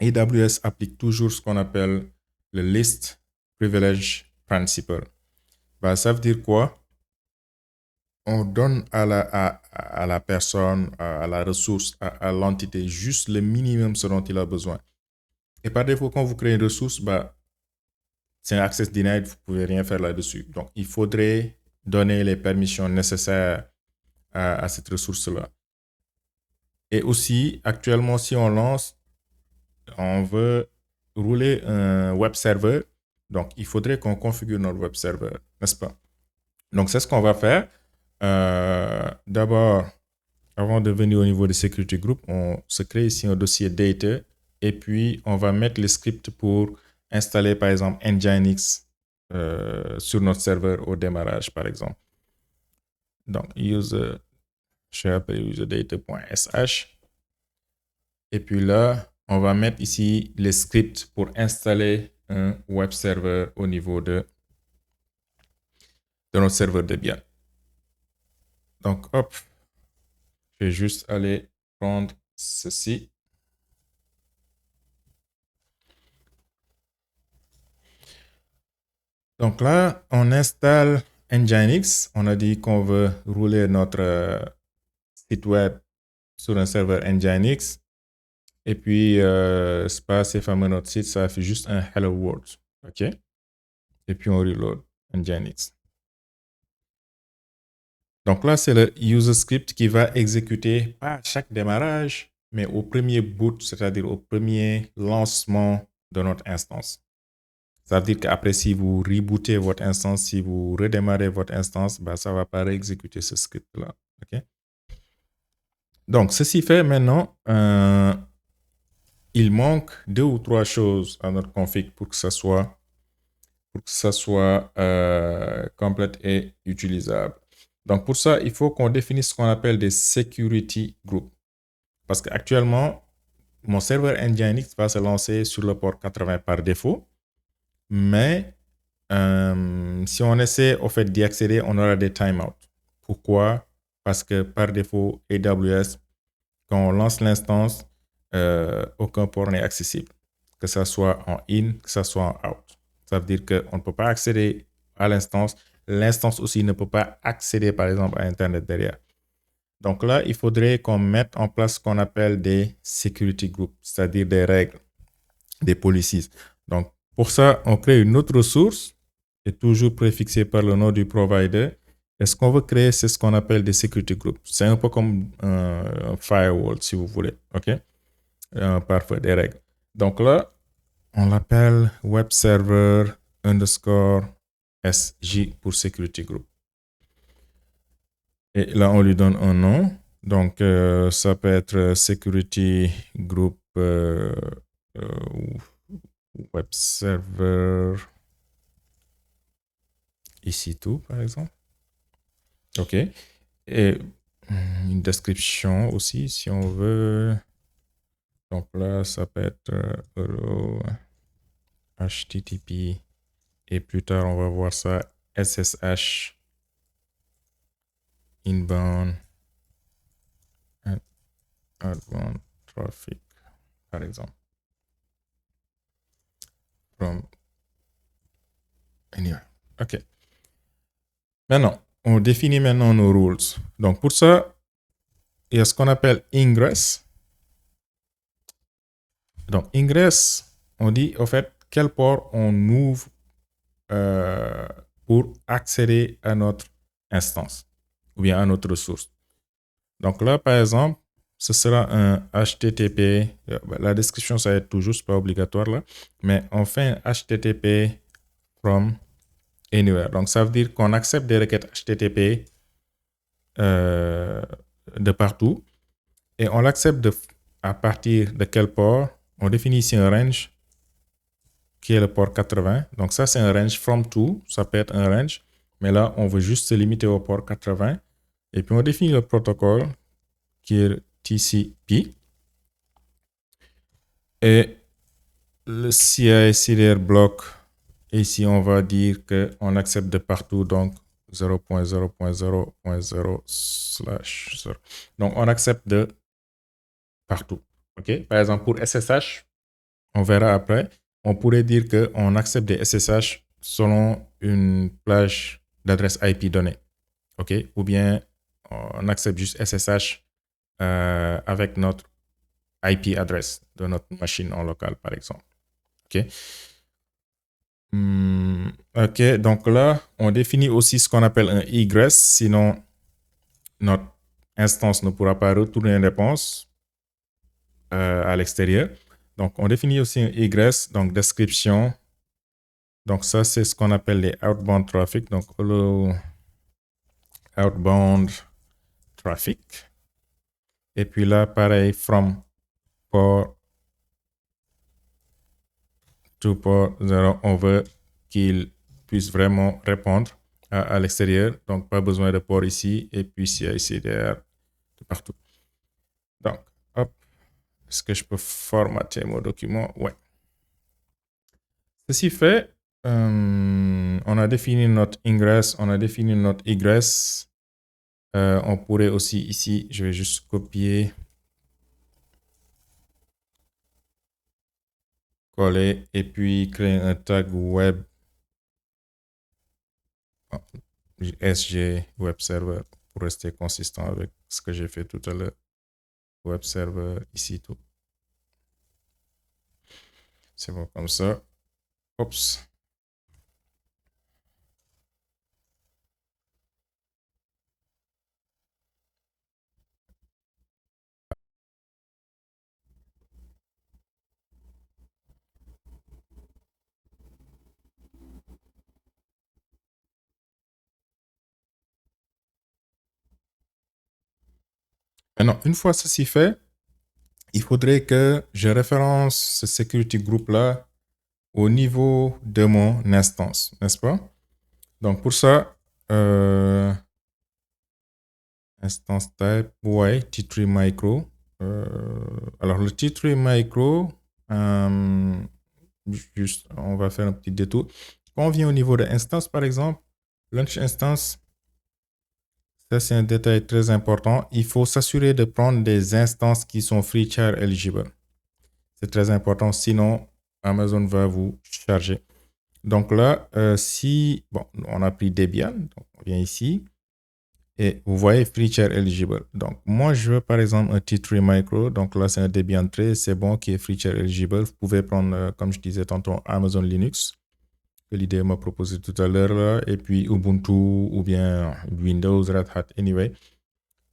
AWS applique toujours ce qu'on appelle le List Privilege Principle. Bah, ça veut dire quoi? On donne à la personne, à la ressource, à l'entité, juste le minimum ce dont il a besoin. Et par défaut, quand vous créez une ressource, bah, c'est un access denied, vous ne pouvez rien faire là-dessus. Donc, il faudrait donner les permissions nécessaires à cette ressource-là. Et aussi, actuellement, si on lance, on veut rouler un web server, donc il faudrait qu'on configure notre web server, n'est-ce pas? Donc, c'est ce qu'on va faire. D'abord, avant de venir au niveau de Security Group, on se crée ici un dossier Data et puis on va mettre les scripts pour installer, par exemple, Nginx sur notre serveur au démarrage, par exemple. Donc, user, je vais appeler userdata.sh. Et puis là, on va mettre ici les scripts pour installer un web server au niveau de notre serveur Debian. Donc, hop, je vais juste aller prendre ceci. Donc là, on installe Nginx. On a dit qu'on veut rouler notre site web sur un serveur Nginx. Et puis, c'est pas assez fameux notre site, ça fait juste un Hello World. OK? Et puis, on reload Nginx. Donc là, c'est le user script qui va exécuter pas à chaque démarrage, mais au premier boot, c'est-à-dire au premier lancement de notre instance. Ça veut dire qu'après, si vous rebootez votre instance, si vous redémarrez votre instance, bah, ça ne va pas réexécuter ce script-là. OK? Donc, ceci fait maintenant, il manque 2 ou 3 choses à notre config pour que ça soit complète et utilisable. Donc, pour ça, il faut qu'on définisse ce qu'on appelle des security groups. Parce qu'actuellement, mon serveur Nginx va se lancer sur le port 80 par défaut, mais si on essaie au fait d'y accéder, on aura des timeouts. Pourquoi? Parce que par défaut, AWS, quand on lance l'instance, aucun port n'est accessible, que ce soit en in, que ce soit en out. Ça veut dire qu'on ne peut pas accéder à l'instance. L'instance aussi ne peut pas accéder, par exemple, à Internet derrière. Donc là, il faudrait qu'on mette en place ce qu'on appelle des security groups, c'est-à-dire des règles, des policies. Donc, pour ça, on crée une autre ressource qui est toujours préfixée par le nom du provider. Et ce qu'on veut créer, c'est ce qu'on appelle des security groups. C'est un peu comme un firewall, si vous voulez. OK? Parfois, des règles. Donc là, on l'appelle web server underscore SJ pour security group. Et là, on lui donne un nom. Donc, ça peut être security group web server ici tout, par exemple. OK. Et une description aussi, si on veut. Donc là, ça peut être HTTP. Et plus tard, on va voir ça SSH inbound and outbound traffic, par exemple. From anywhere. OK. Maintenant, on définit maintenant nos rules. Donc, pour ça, il y a ce qu'on appelle ingress. Donc, ingress, on dit, au fait, quel port on ouvre pour accéder à notre instance ou bien à notre ressource. Donc là, par exemple, ce sera un HTTP. La description, ça va être toujours, c'est pas obligatoire là, mais on fait un HTTP from anywhere. Donc, ça veut dire qu'on accepte des requêtes HTTP de partout et on l'accepte à partir de quel port. On définit ici un range qui est le port 80. Donc, ça, c'est un range from to. Ça peut être un range, mais là, on veut juste se limiter au port 80. Et puis, on définit le protocole qui est TCP. Et le CI/CD bloc, ici, on va dire qu'on accepte de partout, donc 0.0.0.0/0. Donc, on accepte de partout. OK? Par exemple, pour SSH, on verra après, on pourrait dire qu'on accepte des SSH selon une plage d'adresse IP donnée. OK? Ou bien on accepte juste SSH avec notre IP adresse de notre machine en local, par exemple. OK? OK, donc là, on définit aussi ce qu'on appelle un egress, sinon notre instance ne pourra pas retourner une réponse à l'extérieur. Donc, on définit aussi un egress, donc description. Donc, ça, c'est ce qu'on appelle les outbound traffic. Donc, le outbound traffic. Et puis là, pareil, from port to port 0, on veut qu'il puisse vraiment répondre à l'extérieur. Donc, pas besoin de port ici. Et puis, ici derrière, de partout. Donc, hop. Est-ce que je peux formater mon document? Ouais. Ceci fait, on a défini notre ingress, on a défini notre egress. On pourrait aussi ici, je vais juste copier, coller et puis créer un tag web SG web server pour rester consistant avec ce que j'ai fait tout à l'heure. Web server ici tout. C'est bon comme ça. Oups. Maintenant, une fois ceci fait, il faudrait que je référence ce security group là au niveau de mon instance, n'est-ce pas? Donc pour ça, instance type, ouais, T3 micro. Alors le T3 micro, juste, on va faire un petit détour. Quand on vient au niveau de instance, par exemple, launch instance, ça c'est un détail très important. Il faut s'assurer de prendre des instances qui sont free share eligible. C'est très important, sinon Amazon va vous charger. Donc là, si bon, on a pris Debian, donc on vient ici et vous voyez free share eligible. Donc moi, je veux par exemple un T3 Micro. Donc là, c'est un Debian 13, c'est bon, qui est free share eligible. Vous pouvez prendre, comme je disais tantôt, Amazon Linux, que l'idée m'a proposé tout à l'heure là, et puis Ubuntu ou bien Windows, Red Hat, anyway.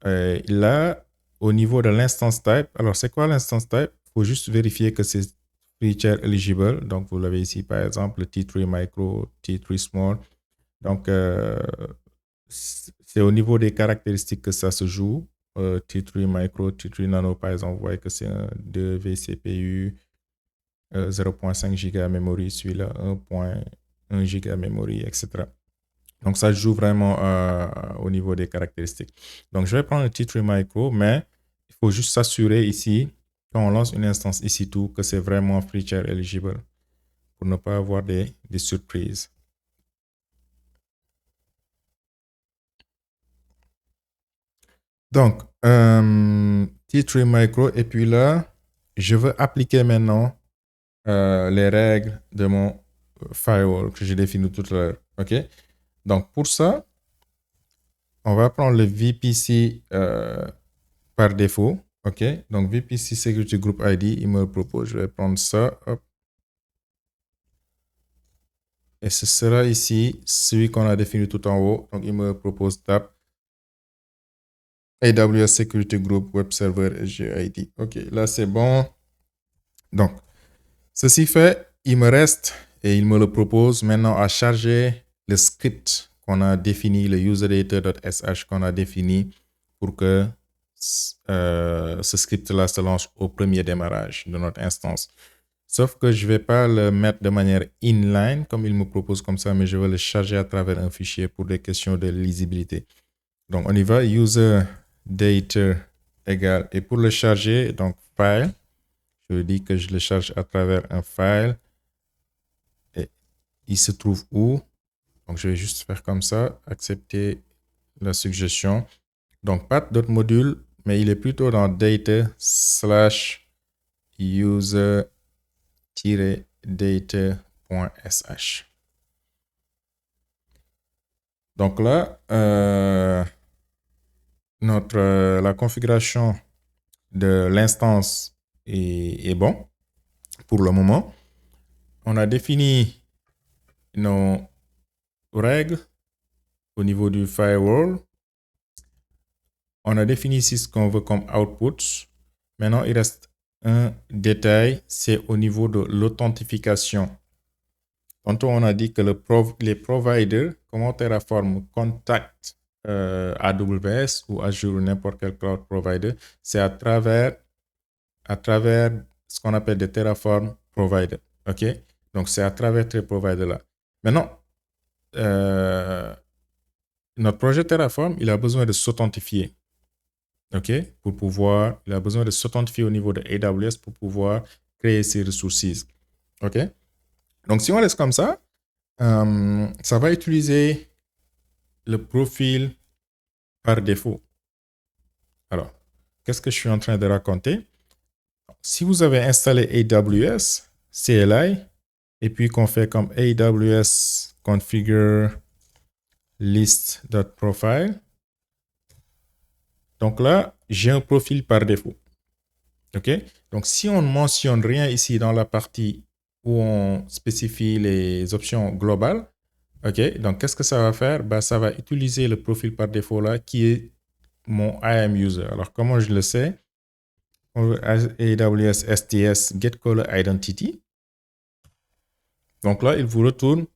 Là, au niveau de l'instance type, alors c'est quoi l'instance type? Il faut juste vérifier que c'est feature eligible. Donc, vous l'avez ici, par exemple, le T3 Micro, T3 Small. Donc, c'est au niveau des caractéristiques que ça se joue. T3 Micro, T3 Nano, par exemple, vous voyez que c'est un 2 vCPU, 0.5 Go memory, celui-là 1.1 Go memory, etc. Donc, ça joue vraiment au niveau des caractéristiques. Donc, je vais prendre le T3 Micro, mais il faut juste s'assurer ici, quand on lance une instance ici tout, que c'est vraiment free share eligible pour ne pas avoir des surprises. Donc, T3 Micro, et puis là, je veux appliquer maintenant les règles de mon firewall que j'ai défini tout à l'heure. OK? Donc, pour ça, on va prendre le VPC par défaut. OK? Donc, VPC Security Group ID, il me le propose. Je vais prendre ça. Hop. Et ce sera ici, celui qu'on a défini tout en haut. Donc, il me propose TAP. AWS Security Group Web Server SGID. OK, là, c'est bon. Donc, ceci fait, il me reste, et il me le propose maintenant à charger le script qu'on a défini, le userdata.sh qu'on a défini pour que ce script-là se lance au premier démarrage de notre instance. Sauf que je ne vais pas le mettre de manière inline, comme il me propose comme ça, mais je vais le charger à travers un fichier pour des questions de lisibilité. Donc, on y va, user data égale, et pour le charger, donc file, je dis que je le charge à travers un file, et il se trouve où? Donc, je vais juste faire comme ça, accepter la suggestion. Donc, pas d'autres modules, mais il est plutôt dans data slash user-data.sh. Donc là, la configuration de l'instance est bon pour le moment. On a défini nos règles au niveau du firewall. On a défini ici ce qu'on veut comme output. Maintenant, il reste un détail, c'est au niveau de l'authentification. Tantôt, on a dit que les providers, comment Terraform contacte AWS ou Azure ou n'importe quel cloud provider, c'est à travers ce qu'on appelle des Terraform providers. OK? Donc, c'est à travers ces providers-là. Maintenant, notre projet Terraform, il a besoin de s'authentifier. OK? Il a besoin de s'authentifier au niveau de AWS pour pouvoir créer ses ressources. OK? Donc, si on laisse comme ça, ça va utiliser le profil par défaut. Alors, qu'est-ce que je suis en train de raconter? Si vous avez installé AWS, CLI, et puis qu'on fait comme AWS configure list.profile, donc là, j'ai un profil par défaut. OK? Donc, si on ne mentionne rien ici dans la partie où on spécifie les options globales, OK? Donc, qu'est-ce que ça va faire? Ben, ça va utiliser le profil par défaut là qui est mon IAM user. Alors, comment je le sais? AWS STS get caller identity. Donc là, il vous retourne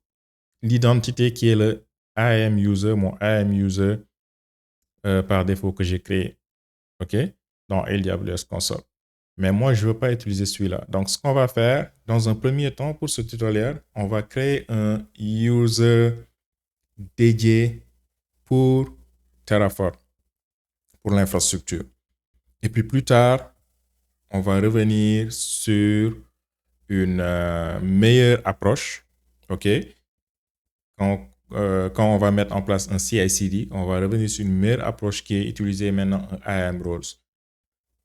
l'identité qui est le IAM user, mon IAM user par défaut que j'ai créé. OK? dans AWS Console. Mais moi, je ne veux pas utiliser celui-là. Donc, ce qu'on va faire, dans un premier temps, pour ce tutoriel, on va créer un user dédié pour Terraform, pour l'infrastructure. Et puis plus tard, on va revenir sur une meilleure approche, OK? Quand on va mettre en place un CI/CD, on va revenir sur une meilleure approche qui est utilisée maintenant, un IAM Roles.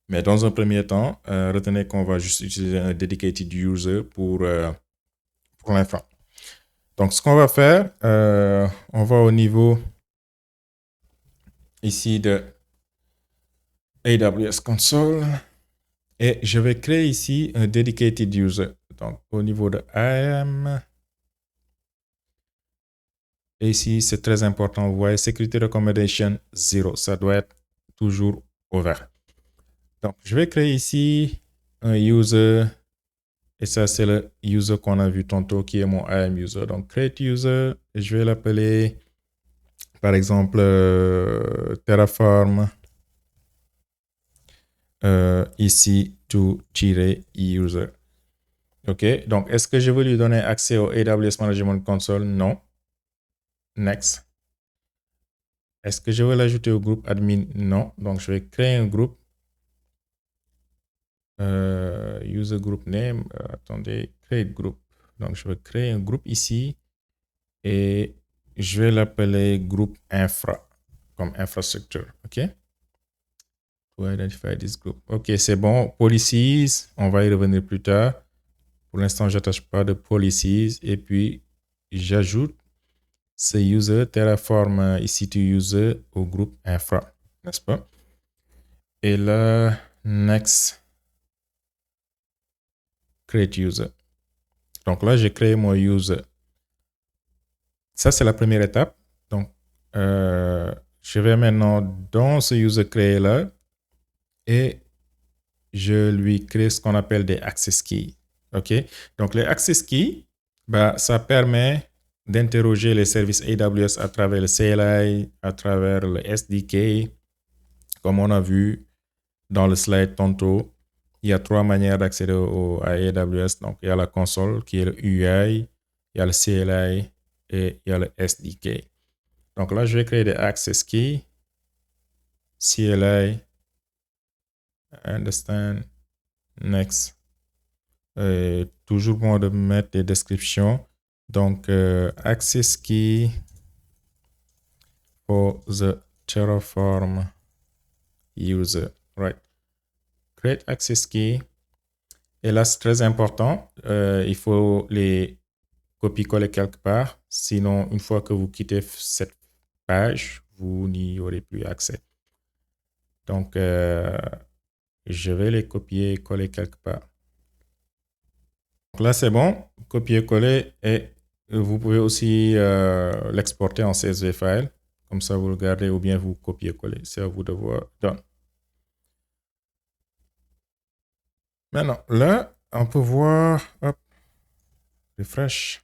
Mais dans un premier temps, retenez qu'on va juste utiliser un dedicated user pour l'infra. Donc, ce qu'on va faire, on va au niveau ici de AWS Console et je vais créer ici un dedicated user. Donc, au niveau de IAM, et ici, c'est très important. Vous voyez, Security Recommendation 0. Ça doit être toujours ouvert. Donc, je vais créer ici un user. Et ça, c'est le user qu'on a vu tantôt qui est mon IAM user. Donc, create user. Et je vais l'appeler, par exemple, Terraform. Ici, to-user. OK. Donc, est-ce que je veux lui donner accès au AWS Management Console? Non. Next. Est-ce que je veux l'ajouter au groupe admin? Non. Donc, je vais créer un groupe. User group name. Attendez, create group. Donc, je vais créer un groupe ici et je vais l'appeler groupe infra comme infrastructure. OK? To identify this group. OK, c'est bon. Policies, on va y revenir plus tard. Pour l'instant, je n'attache pas de policies et puis j'ajoute ce user Terraform ici to user au groupe infra, n'est-ce pas? Et là, next, create user. Donc là, j'ai créé mon user. Ça, c'est la première étape. Donc, je vais maintenant dans ce user créé là et je lui crée ce qu'on appelle des access keys. OK? Donc, les access keys, bah, ça permet d'interroger les services AWS à travers le CLI, à travers le SDK. Comme on a vu dans le slide tantôt, il y a 3 manières d'accéder à AWS. Donc, il y a la console qui est le UI, il y a le CLI et il y a le SDK. Donc là, je vais créer des access keys, CLI, understand, next. Toujours bon de mettre des descriptions. Donc, access key for the Terraform user, right? Create access key. Et là, c'est très important. Il faut les copier-coller quelque part. Sinon, une fois que vous quittez cette page, vous n'y aurez plus accès. Donc, je vais les copier-coller quelque part. Donc là, c'est bon. Copier-coller et vous pouvez aussi l'exporter en CSV file. Comme ça, vous le gardez ou bien vous copiez-coller. C'est à vous de voir. Done. Maintenant, là, on peut voir, hop, refresh.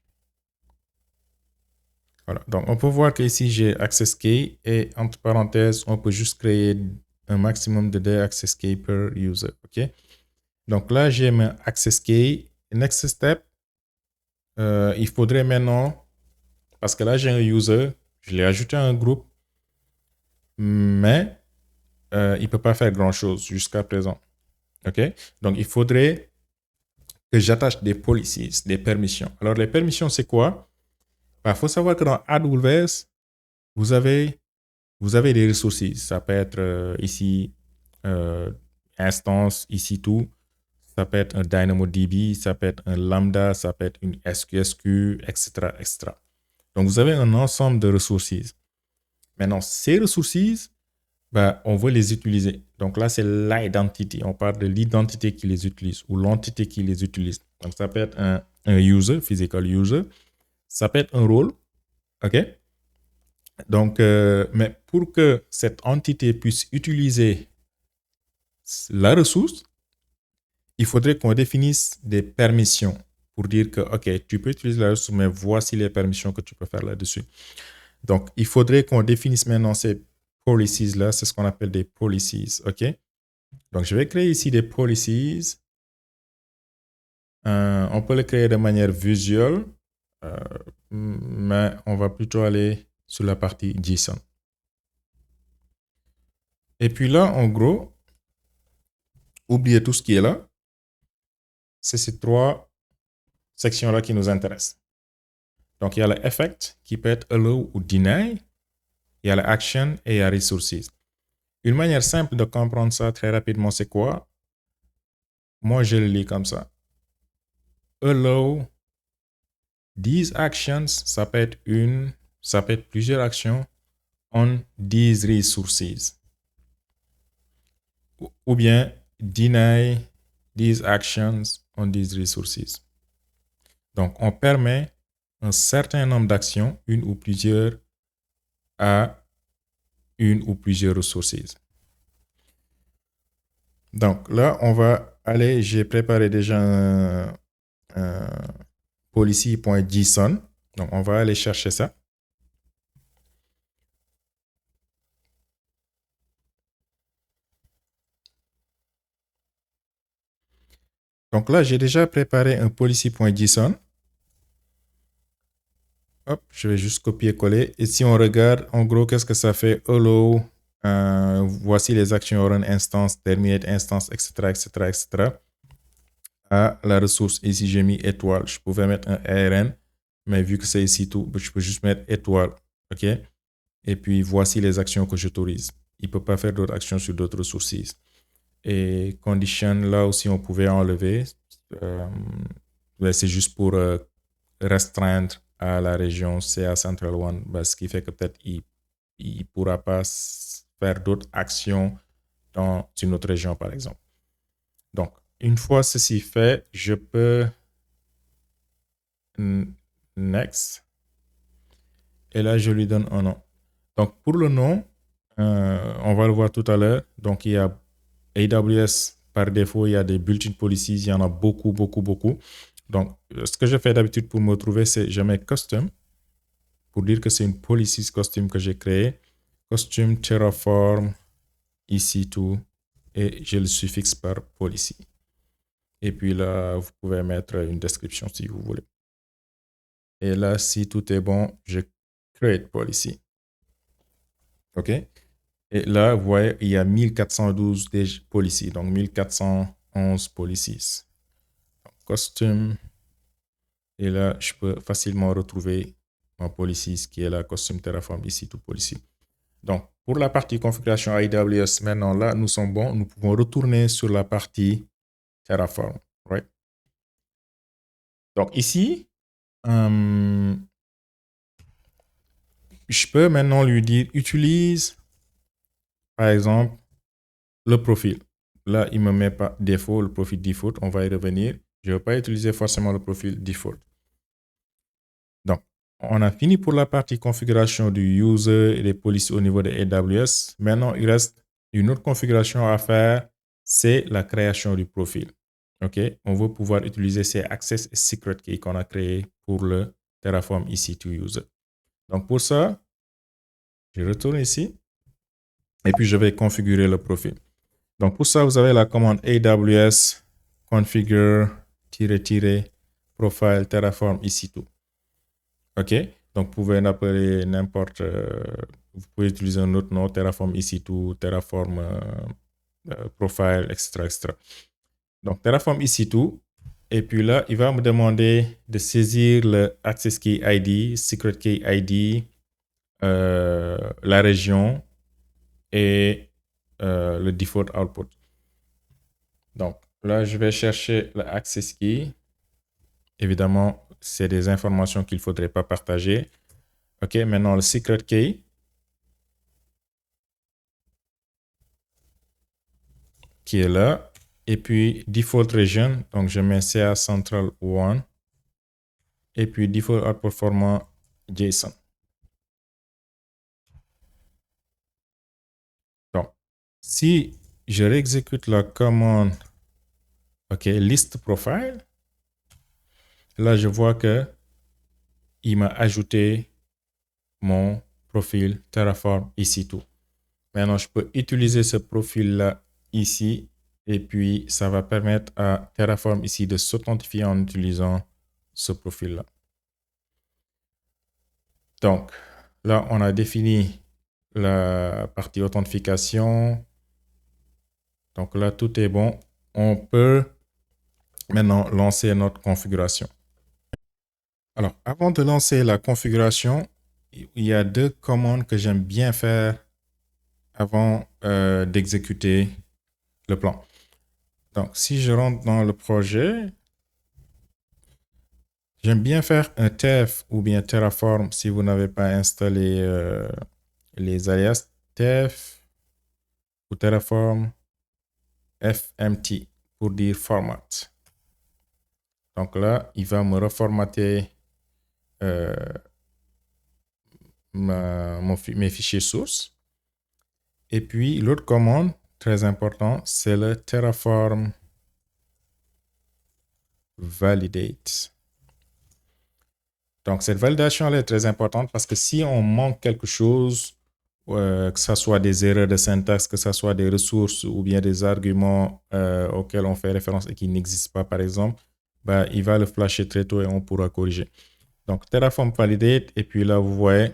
Voilà. Donc, on peut voir qu'ici, j'ai access key et entre parenthèses, on peut juste créer un maximum de 2 access key per user. OK? Donc là, j'ai mon access key. Next step, il faudrait maintenant, parce que là, j'ai un user, je l'ai ajouté à un groupe, mais il ne peut pas faire grand-chose jusqu'à présent. OK? Donc, il faudrait que j'attache des policies, des permissions. Alors, les permissions, c'est quoi? Il faut savoir que dans AWS, vous avez des ressources. Ça peut être ici, instance, ici tout. Ça peut être un DynamoDB, ça peut être un Lambda, ça peut être une SQSQ, etc., etc. Donc, vous avez un ensemble de ressources. Maintenant, ces ressources, bah, on veut les utiliser. Donc là, c'est l'identity. On parle de l'identité qui les utilise ou l'entité qui les utilise. Donc, ça peut être un user, physical user. Ça peut être un rôle. OK? Donc, mais pour que cette entité puisse utiliser la ressource, il faudrait qu'on définisse des permissions pour dire que, OK, tu peux utiliser la ressource, mais voici les permissions que tu peux faire là-dessus. Donc, il faudrait qu'on définisse maintenant ces policies-là. C'est ce qu'on appelle des policies. OK? Donc, je vais créer ici des policies. On peut le créer de manière visuelle, mais on va plutôt aller sur la partie JSON. Et puis là, en gros, oubliez tout ce qui est là. C'est ces trois sections-là qui nous intéressent. Donc, il y a le effect qui peut être allow ou deny. Il y a l'action et il y a resources. Une manière simple de comprendre ça très rapidement, c'est quoi? Moi, je le lis comme ça. Allow these actions, ça peut être ça peut être plusieurs actions on these resources. Ou bien deny these actions on these resources. Donc, on permet un certain nombre d'actions, une ou plusieurs, à une ou plusieurs ressources. Donc là, on va aller, j'ai préparé déjà un policy.json. Donc, on va aller chercher ça. Donc là, j'ai déjà préparé un policy.json. Hop, je vais juste copier-coller. Et si on regarde, en gros, qu'est-ce que ça fait? Hello, voici les actions run instance, terminate instance, etc., etc., etc. À la ressource, ici, j'ai mis étoile. Je pouvais mettre un ARN, mais vu que c'est ici tout, je peux juste mettre étoile. OK? Et puis, voici les actions que j'autorise. Il ne peut pas faire d'autres actions sur d'autres ressources. Et condition, là aussi, on pouvait enlever. C'est juste pour restreindre à la région CA Central One, ce qui fait que peut-être il ne pourra pas faire d'autres actions dans une autre région, par exemple. Donc, une fois ceci fait, je peux next. Et là, je lui donne un nom. Donc, pour le nom, on va le voir tout à l'heure. Donc, il y a AWS, par défaut, il y a des built-in policies. Il y en a beaucoup, beaucoup, beaucoup. Donc, ce que je fais d'habitude pour me trouver, c'est je mets custom pour dire que c'est une policies custom que j'ai créée. Custom Terraform EC2 et j'ai le suffixe par policy. Et puis là, vous pouvez mettre une description si vous voulez. Et là, si tout est bon, je create policy. OK? Et là, vous voyez, il y a 1412 policies, donc 1411 policies. Donc, custom. Et là, je peux facilement retrouver ma policy qui est la custom Terraform EC2 policy. Donc, pour la partie configuration AWS, maintenant là, nous sommes bons. Nous pouvons retourner sur la partie Terraform. Right? Donc, ici, je peux maintenant lui dire utilise, par exemple, le profil. Là, il ne me met pas défaut, le profil default. On va y revenir. Je ne vais pas utiliser forcément le profil default. Donc, on a fini pour la partie configuration du user et des polices au niveau de AWS. Maintenant, il reste une autre configuration à faire, c'est la création du profil. OK? On veut pouvoir utiliser ces access et secret keys qu'on a créés pour le Terraform EC2 user. Donc, pour ça, je retourne ici et puis je vais configurer le profil. Donc, pour ça, vous avez la commande AWS configure-profile Terraform EC2. OK? Donc, vous pouvez l'appeler n'importe. Vous pouvez utiliser un autre nom, Terraform EC2, Terraform Profile, etc., etc. Donc, Terraform EC2. Et puis là, il va me demander de saisir le Access Key ID, Secret Key ID, la région et le default output. Donc, là, je vais chercher le Access Key. Évidemment, c'est des informations qu'il ne faudrait pas partager. OK, maintenant le secret key qui est là. Et puis default region, donc je mets CA Central 1. Et puis default output format JSON. Donc, si je réexécute la commande, OK, list profile, là je vois que il m'a ajouté mon profil Terraform EC2. Maintenant, je peux utiliser ce profil-là ici. Et puis, ça va permettre à Terraform ici de s'authentifier en utilisant ce profil-là. Donc, là, on a défini la partie authentification. Donc là, tout est bon. On peut maintenant lancer notre configuration. Alors, avant de lancer la configuration, il y a deux commandes que j'aime bien faire avant d'exécuter le plan. Donc, si je rentre dans le projet, j'aime bien faire un TF ou bien Terraform si vous n'avez pas installé les alias TF ou Terraform FMT pour dire format. Donc là, il va me reformater mes fichiers sources. Et puis, l'autre commande, très important, c'est le Terraform validate. Donc, cette validation elle est très importante parce que si on manque quelque chose, que ce soit des erreurs de syntaxe, que ce soit des ressources ou bien des arguments auxquels on fait référence et qui n'existent pas, par exemple, bah, il va le flasher très tôt et on pourra corriger. Donc, Terraform validate, et puis là, vous voyez,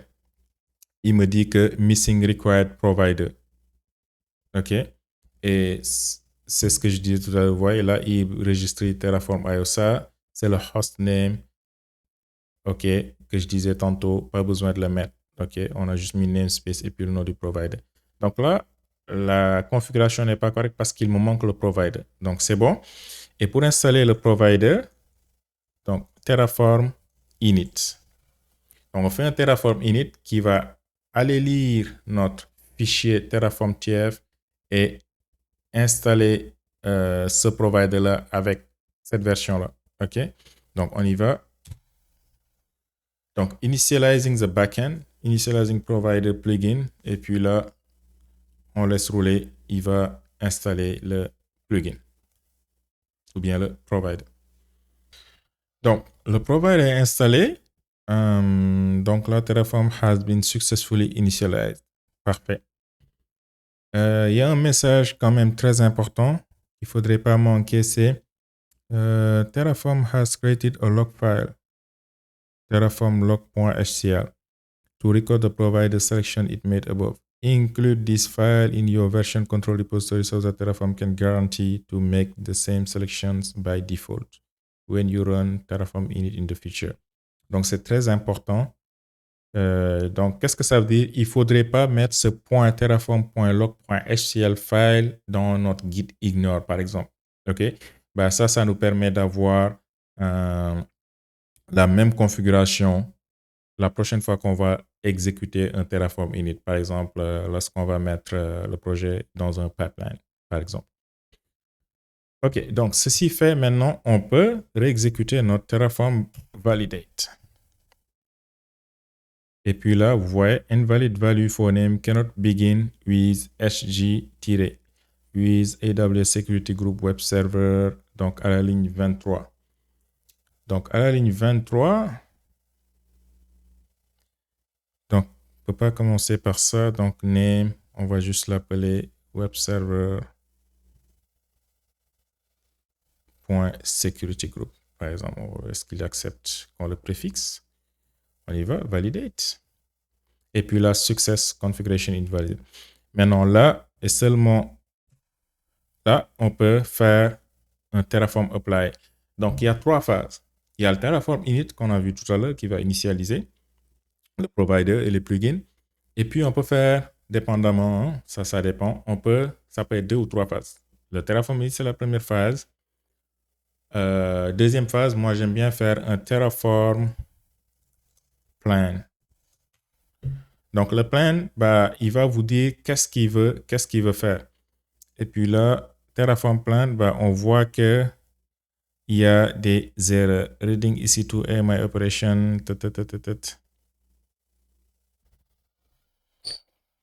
il me dit que missing required provider. OK? Et c'est ce que je disais tout à l'heure. Vous voyez, là, il registre Terraform IOSA. C'est le hostname. OK? Que je disais tantôt. Pas besoin de le mettre. OK? On a juste mis namespace et puis le nom du provider. Donc là, la configuration n'est pas correcte parce qu'il me manque le provider. Donc, c'est bon. Et pour installer le provider, donc Terraform init. Donc, on fait un Terraform init qui va aller lire notre fichier Terraform TF et installer ce provider-là avec cette version-là. OK? Donc, on y va. Donc, initializing the backend, initializing provider plugin. Et puis là, on laisse rouler. Il va installer le plugin ou bien le provider. Donc, le provider est installé. Donc là, Terraform has been successfully initialized. Parfait. Il y a un message quand même très important qu'il ne faudrait pas manquer, c'est Terraform has created a log file, Terraform log.htcl, to record the provider selection it made above. Include this file in your version control repository so that Terraform can guarantee to make the same selections by default when you run Terraform init in the future. Donc, c'est très important. Donc, qu'est-ce que ça veut dire? Il ne faudrait pas mettre ce .terraform.log.htcl file dans notre git ignore, par exemple. OK? Ben, ça nous permet d'avoir la même configuration la prochaine fois qu'on va exécuter un Terraform init. Par exemple, lorsqu'on va mettre le projet dans un pipeline, par exemple. OK, donc ceci fait, maintenant, on peut réexécuter notre Terraform validate. Et puis là, vous voyez, invalid value for name cannot begin with hg-with AWS Security Group Web Server, donc à la ligne 23. Donc à la ligne 23, donc on ne peut pas commencer par ça. Donc name, on va juste l'appeler Web Server .security group. Par exemple, est-ce qu'il accepte qu'on le préfixe? On y va, validate. Et puis là, success configuration invalid. Maintenant là, et seulement là, on peut faire un Terraform apply. Donc, il y a trois phases. Il y a le Terraform init qu'on a vu tout à l'heure qui va initialiser le provider et les plugins. Et puis, on peut faire, dépendamment, hein, ça dépend, ça peut être deux ou trois phases. Le Terraform init, c'est la première phase. Deuxième phase, moi, j'aime bien faire un Terraform plan. Donc, le plan, bah, il va vous dire qu'est-ce qu'il veut faire. Et puis là, Terraform plan, bah, on voit que il y a des erreurs. Reading EC2 AMI operation.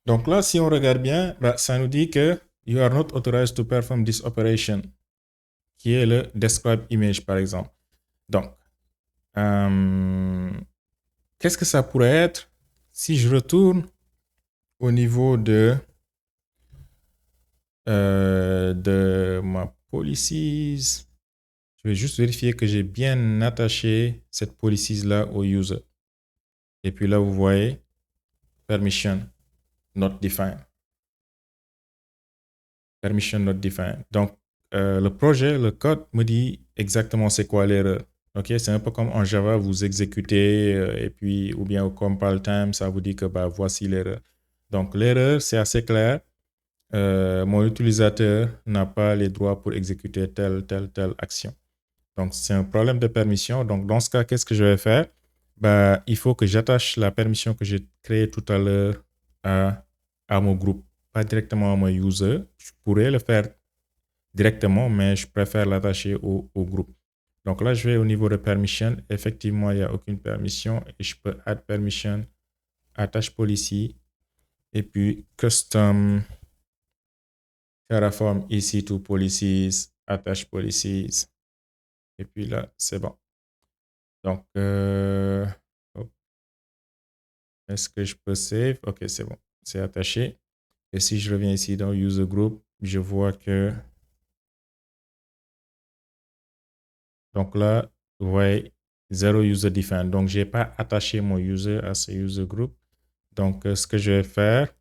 Donc là, si on regarde bien, bah, ça nous dit que you are not authorized to perform this operation, qui est le describe image, par exemple. Donc, qu'est-ce que ça pourrait être si je retourne au niveau de de ma policies. Je vais juste vérifier que j'ai bien attaché cette policies-là au user. Et puis là, vous voyez, permission not defined. Permission not defined. Donc, le projet, le code me dit exactement c'est quoi l'erreur. Ok, c'est un peu comme en Java, vous exécutez et puis, ou bien au compile time, ça vous dit que bah, voici l'erreur. Donc, l'erreur, c'est assez clair. Mon utilisateur n'a pas les droits pour exécuter telle action. Donc, c'est un problème de permission. Donc, dans ce cas, qu'est-ce que je vais faire? Bah, il faut que j'attache la permission que j'ai créée tout à l'heure à mon groupe, pas directement à mon user. Je pourrais le faire directement, mais je préfère l'attacher au groupe. Donc là, je vais au niveau de permission. Effectivement, il n'y a aucune permission et je peux add permission, attache policy et puis custom Terraform EC2 policies, attache policies. Et puis là, c'est bon. Donc, est-ce que je peux save? Ok, c'est bon. C'est attaché. Et si je reviens ici dans user group, je vois que. Donc là, vous voyez, zero user defined. Donc, je n'ai pas attaché mon user à ce user group. Donc, ce que je vais faire,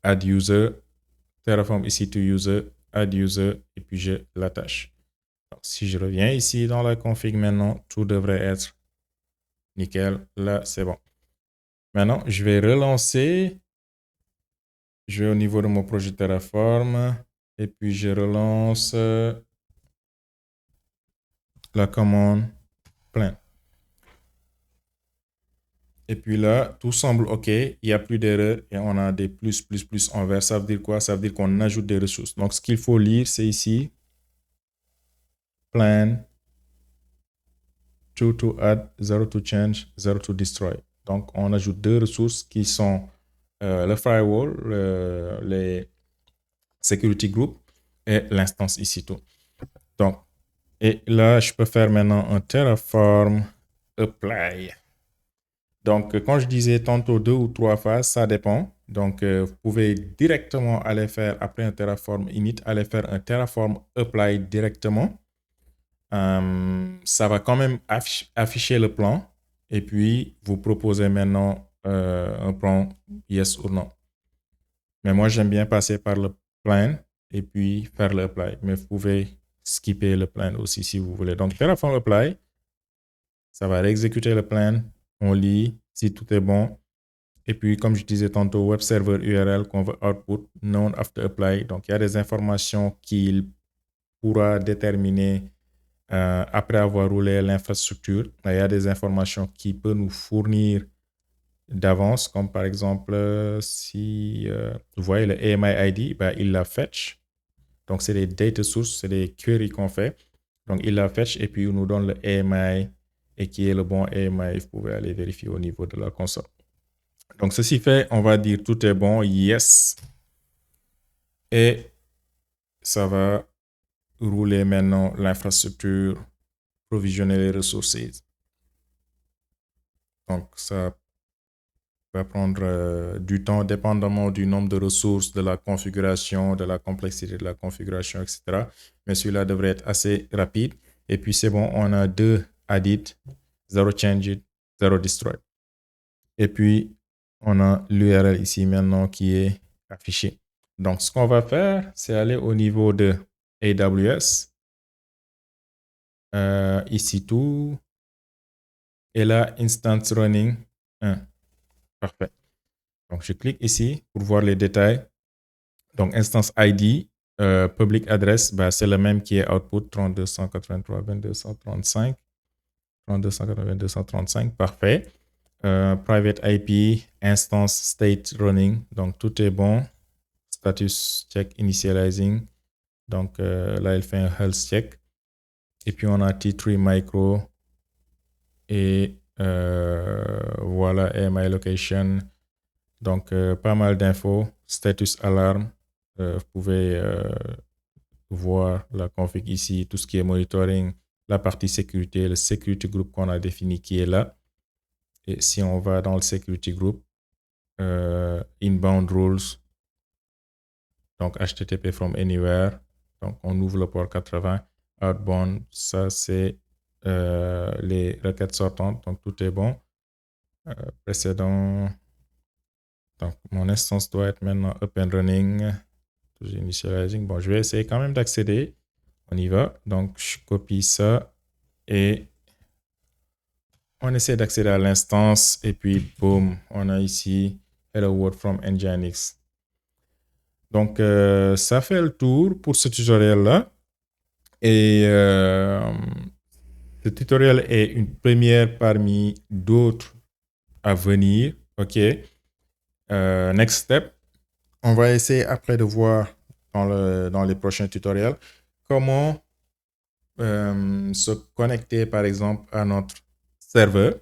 add user, Terraform ici to user, add user, et puis je l'attache. Si je reviens ici dans la config maintenant, tout devrait être nickel. Là, c'est bon. Maintenant, je vais relancer. Je vais au niveau de mon projet Terraform et puis je relance la commande plein. Et puis là, tout semble OK. Il n'y a plus d'erreur et on a des plus en vert. Ça veut dire quoi? Ça veut dire qu'on ajoute des ressources. Donc, ce qu'il faut lire, c'est ici plan, true to add, zero to change, zero to destroy. Donc, on ajoute deux ressources qui sont le firewall, les security group et l'instance ici tout. Donc, et là, je peux faire maintenant un Terraform apply. Donc, quand je disais tantôt 2 ou 3 phases, ça dépend. Donc, vous pouvez directement aller faire, après un Terraform init, aller faire un Terraform apply directement. Ça va quand même afficher le plan. Et puis, vous proposez maintenant un plan yes ou non. Mais moi, j'aime bien passer par le plan et puis faire le apply. Mais vous pouvez skipper le plan aussi si vous voulez. Donc, Terraform apply, ça va exécuter le plan. On lit si tout est bon. Et puis, comme je disais tantôt, web server URL qu'on veut output, known after apply. Donc, il y a des informations qu'il pourra déterminer après avoir roulé l'infrastructure. Il y a des informations qu'il peut nous fournir d'avance, comme par exemple, si vous voyez le AMI ID, ben, il la fetch. Donc, c'est des data sources, c'est des queries qu'on fait. Donc, il la fetch et puis il nous donne le AMI et qui est le bon AMI. Vous pouvez aller vérifier au niveau de la console. Donc, ceci fait, on va dire tout est bon, yes. Et ça va rouler maintenant l'infrastructure, provisionner les ressources. Donc, ça va prendre du temps dépendamment du nombre de ressources, de la configuration, de la complexité de la configuration, etc. Mais celui-là devrait être assez rapide. Et puis, c'est bon, on a 2 added, 0 change, 0 destroy. Et puis, on a l'URL ici maintenant qui est affiché. Donc, ce qu'on va faire, c'est aller au niveau de AWS. Ici tout. Et là, instance running 1. Parfait. Donc, je clique ici pour voir les détails. Donc, instance ID, public address, bah, c'est le même qui est output 3283 2235. 3280 2235. Parfait. Private IP, instance state running. Donc, tout est bon. Status check initializing. Donc, là, il fait un health check. Et puis, on a T3 micro. Et voilà, AMI location. Donc, pas mal d'infos. Status alarme. Vous pouvez voir la config ici, tout ce qui est monitoring, la partie sécurité, le security group qu'on a défini qui est là. Et si on va dans le security group, inbound rules, Donc, HTTP from anywhere. Donc, on ouvre le port 80. Outbound, ça, c'est les requêtes sortantes. Donc, tout est bon. Précédent. Donc, mon instance doit être maintenant up and running. Initializing. Bon, je vais essayer quand même d'accéder. On y va. Donc, je copie ça et on essaie d'accéder à l'instance. Et puis, boum, on a ici Hello World from Nginx. Donc, ça fait le tour pour ce tutoriel-là. Et ce tutoriel est une première parmi d'autres à venir. OK. Next step. On va essayer après de voir dans les prochains tutoriels comment se connecter, par exemple, à notre serveur.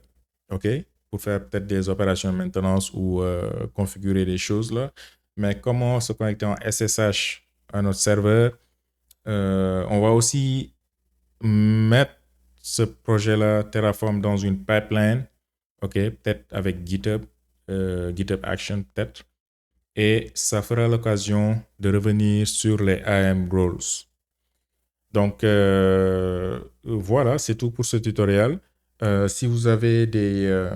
OK. Pour faire peut-être des opérations de maintenance ou configurer des choses là. Mais comment se connecter en SSH à notre serveur. On va aussi mettre ce projet-là, Terraform, dans une pipeline, OK, peut-être avec GitHub, GitHub Action peut-être. Et ça fera l'occasion de revenir sur les IAM roles. Donc, voilà, c'est tout pour ce tutoriel. Si vous avez des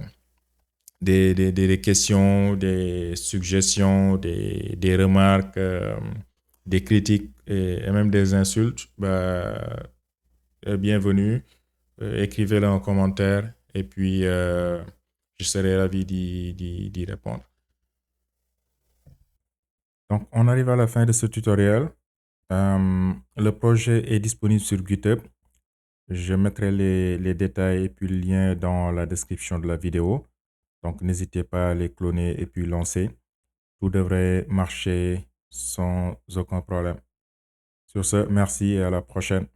questions, des suggestions, des remarques, des critiques et même des insultes, bah, bienvenue. Écrivez-le en commentaire et puis je serai ravi d'y répondre. Donc, on arrive à la fin de ce tutoriel. Le projet est disponible sur GitHub. Je mettrai les détails et puis le lien dans la description de la vidéo. Donc, n'hésitez pas à les cloner et puis lancer. Tout devrait marcher sans aucun problème. Sur ce, merci et à la prochaine.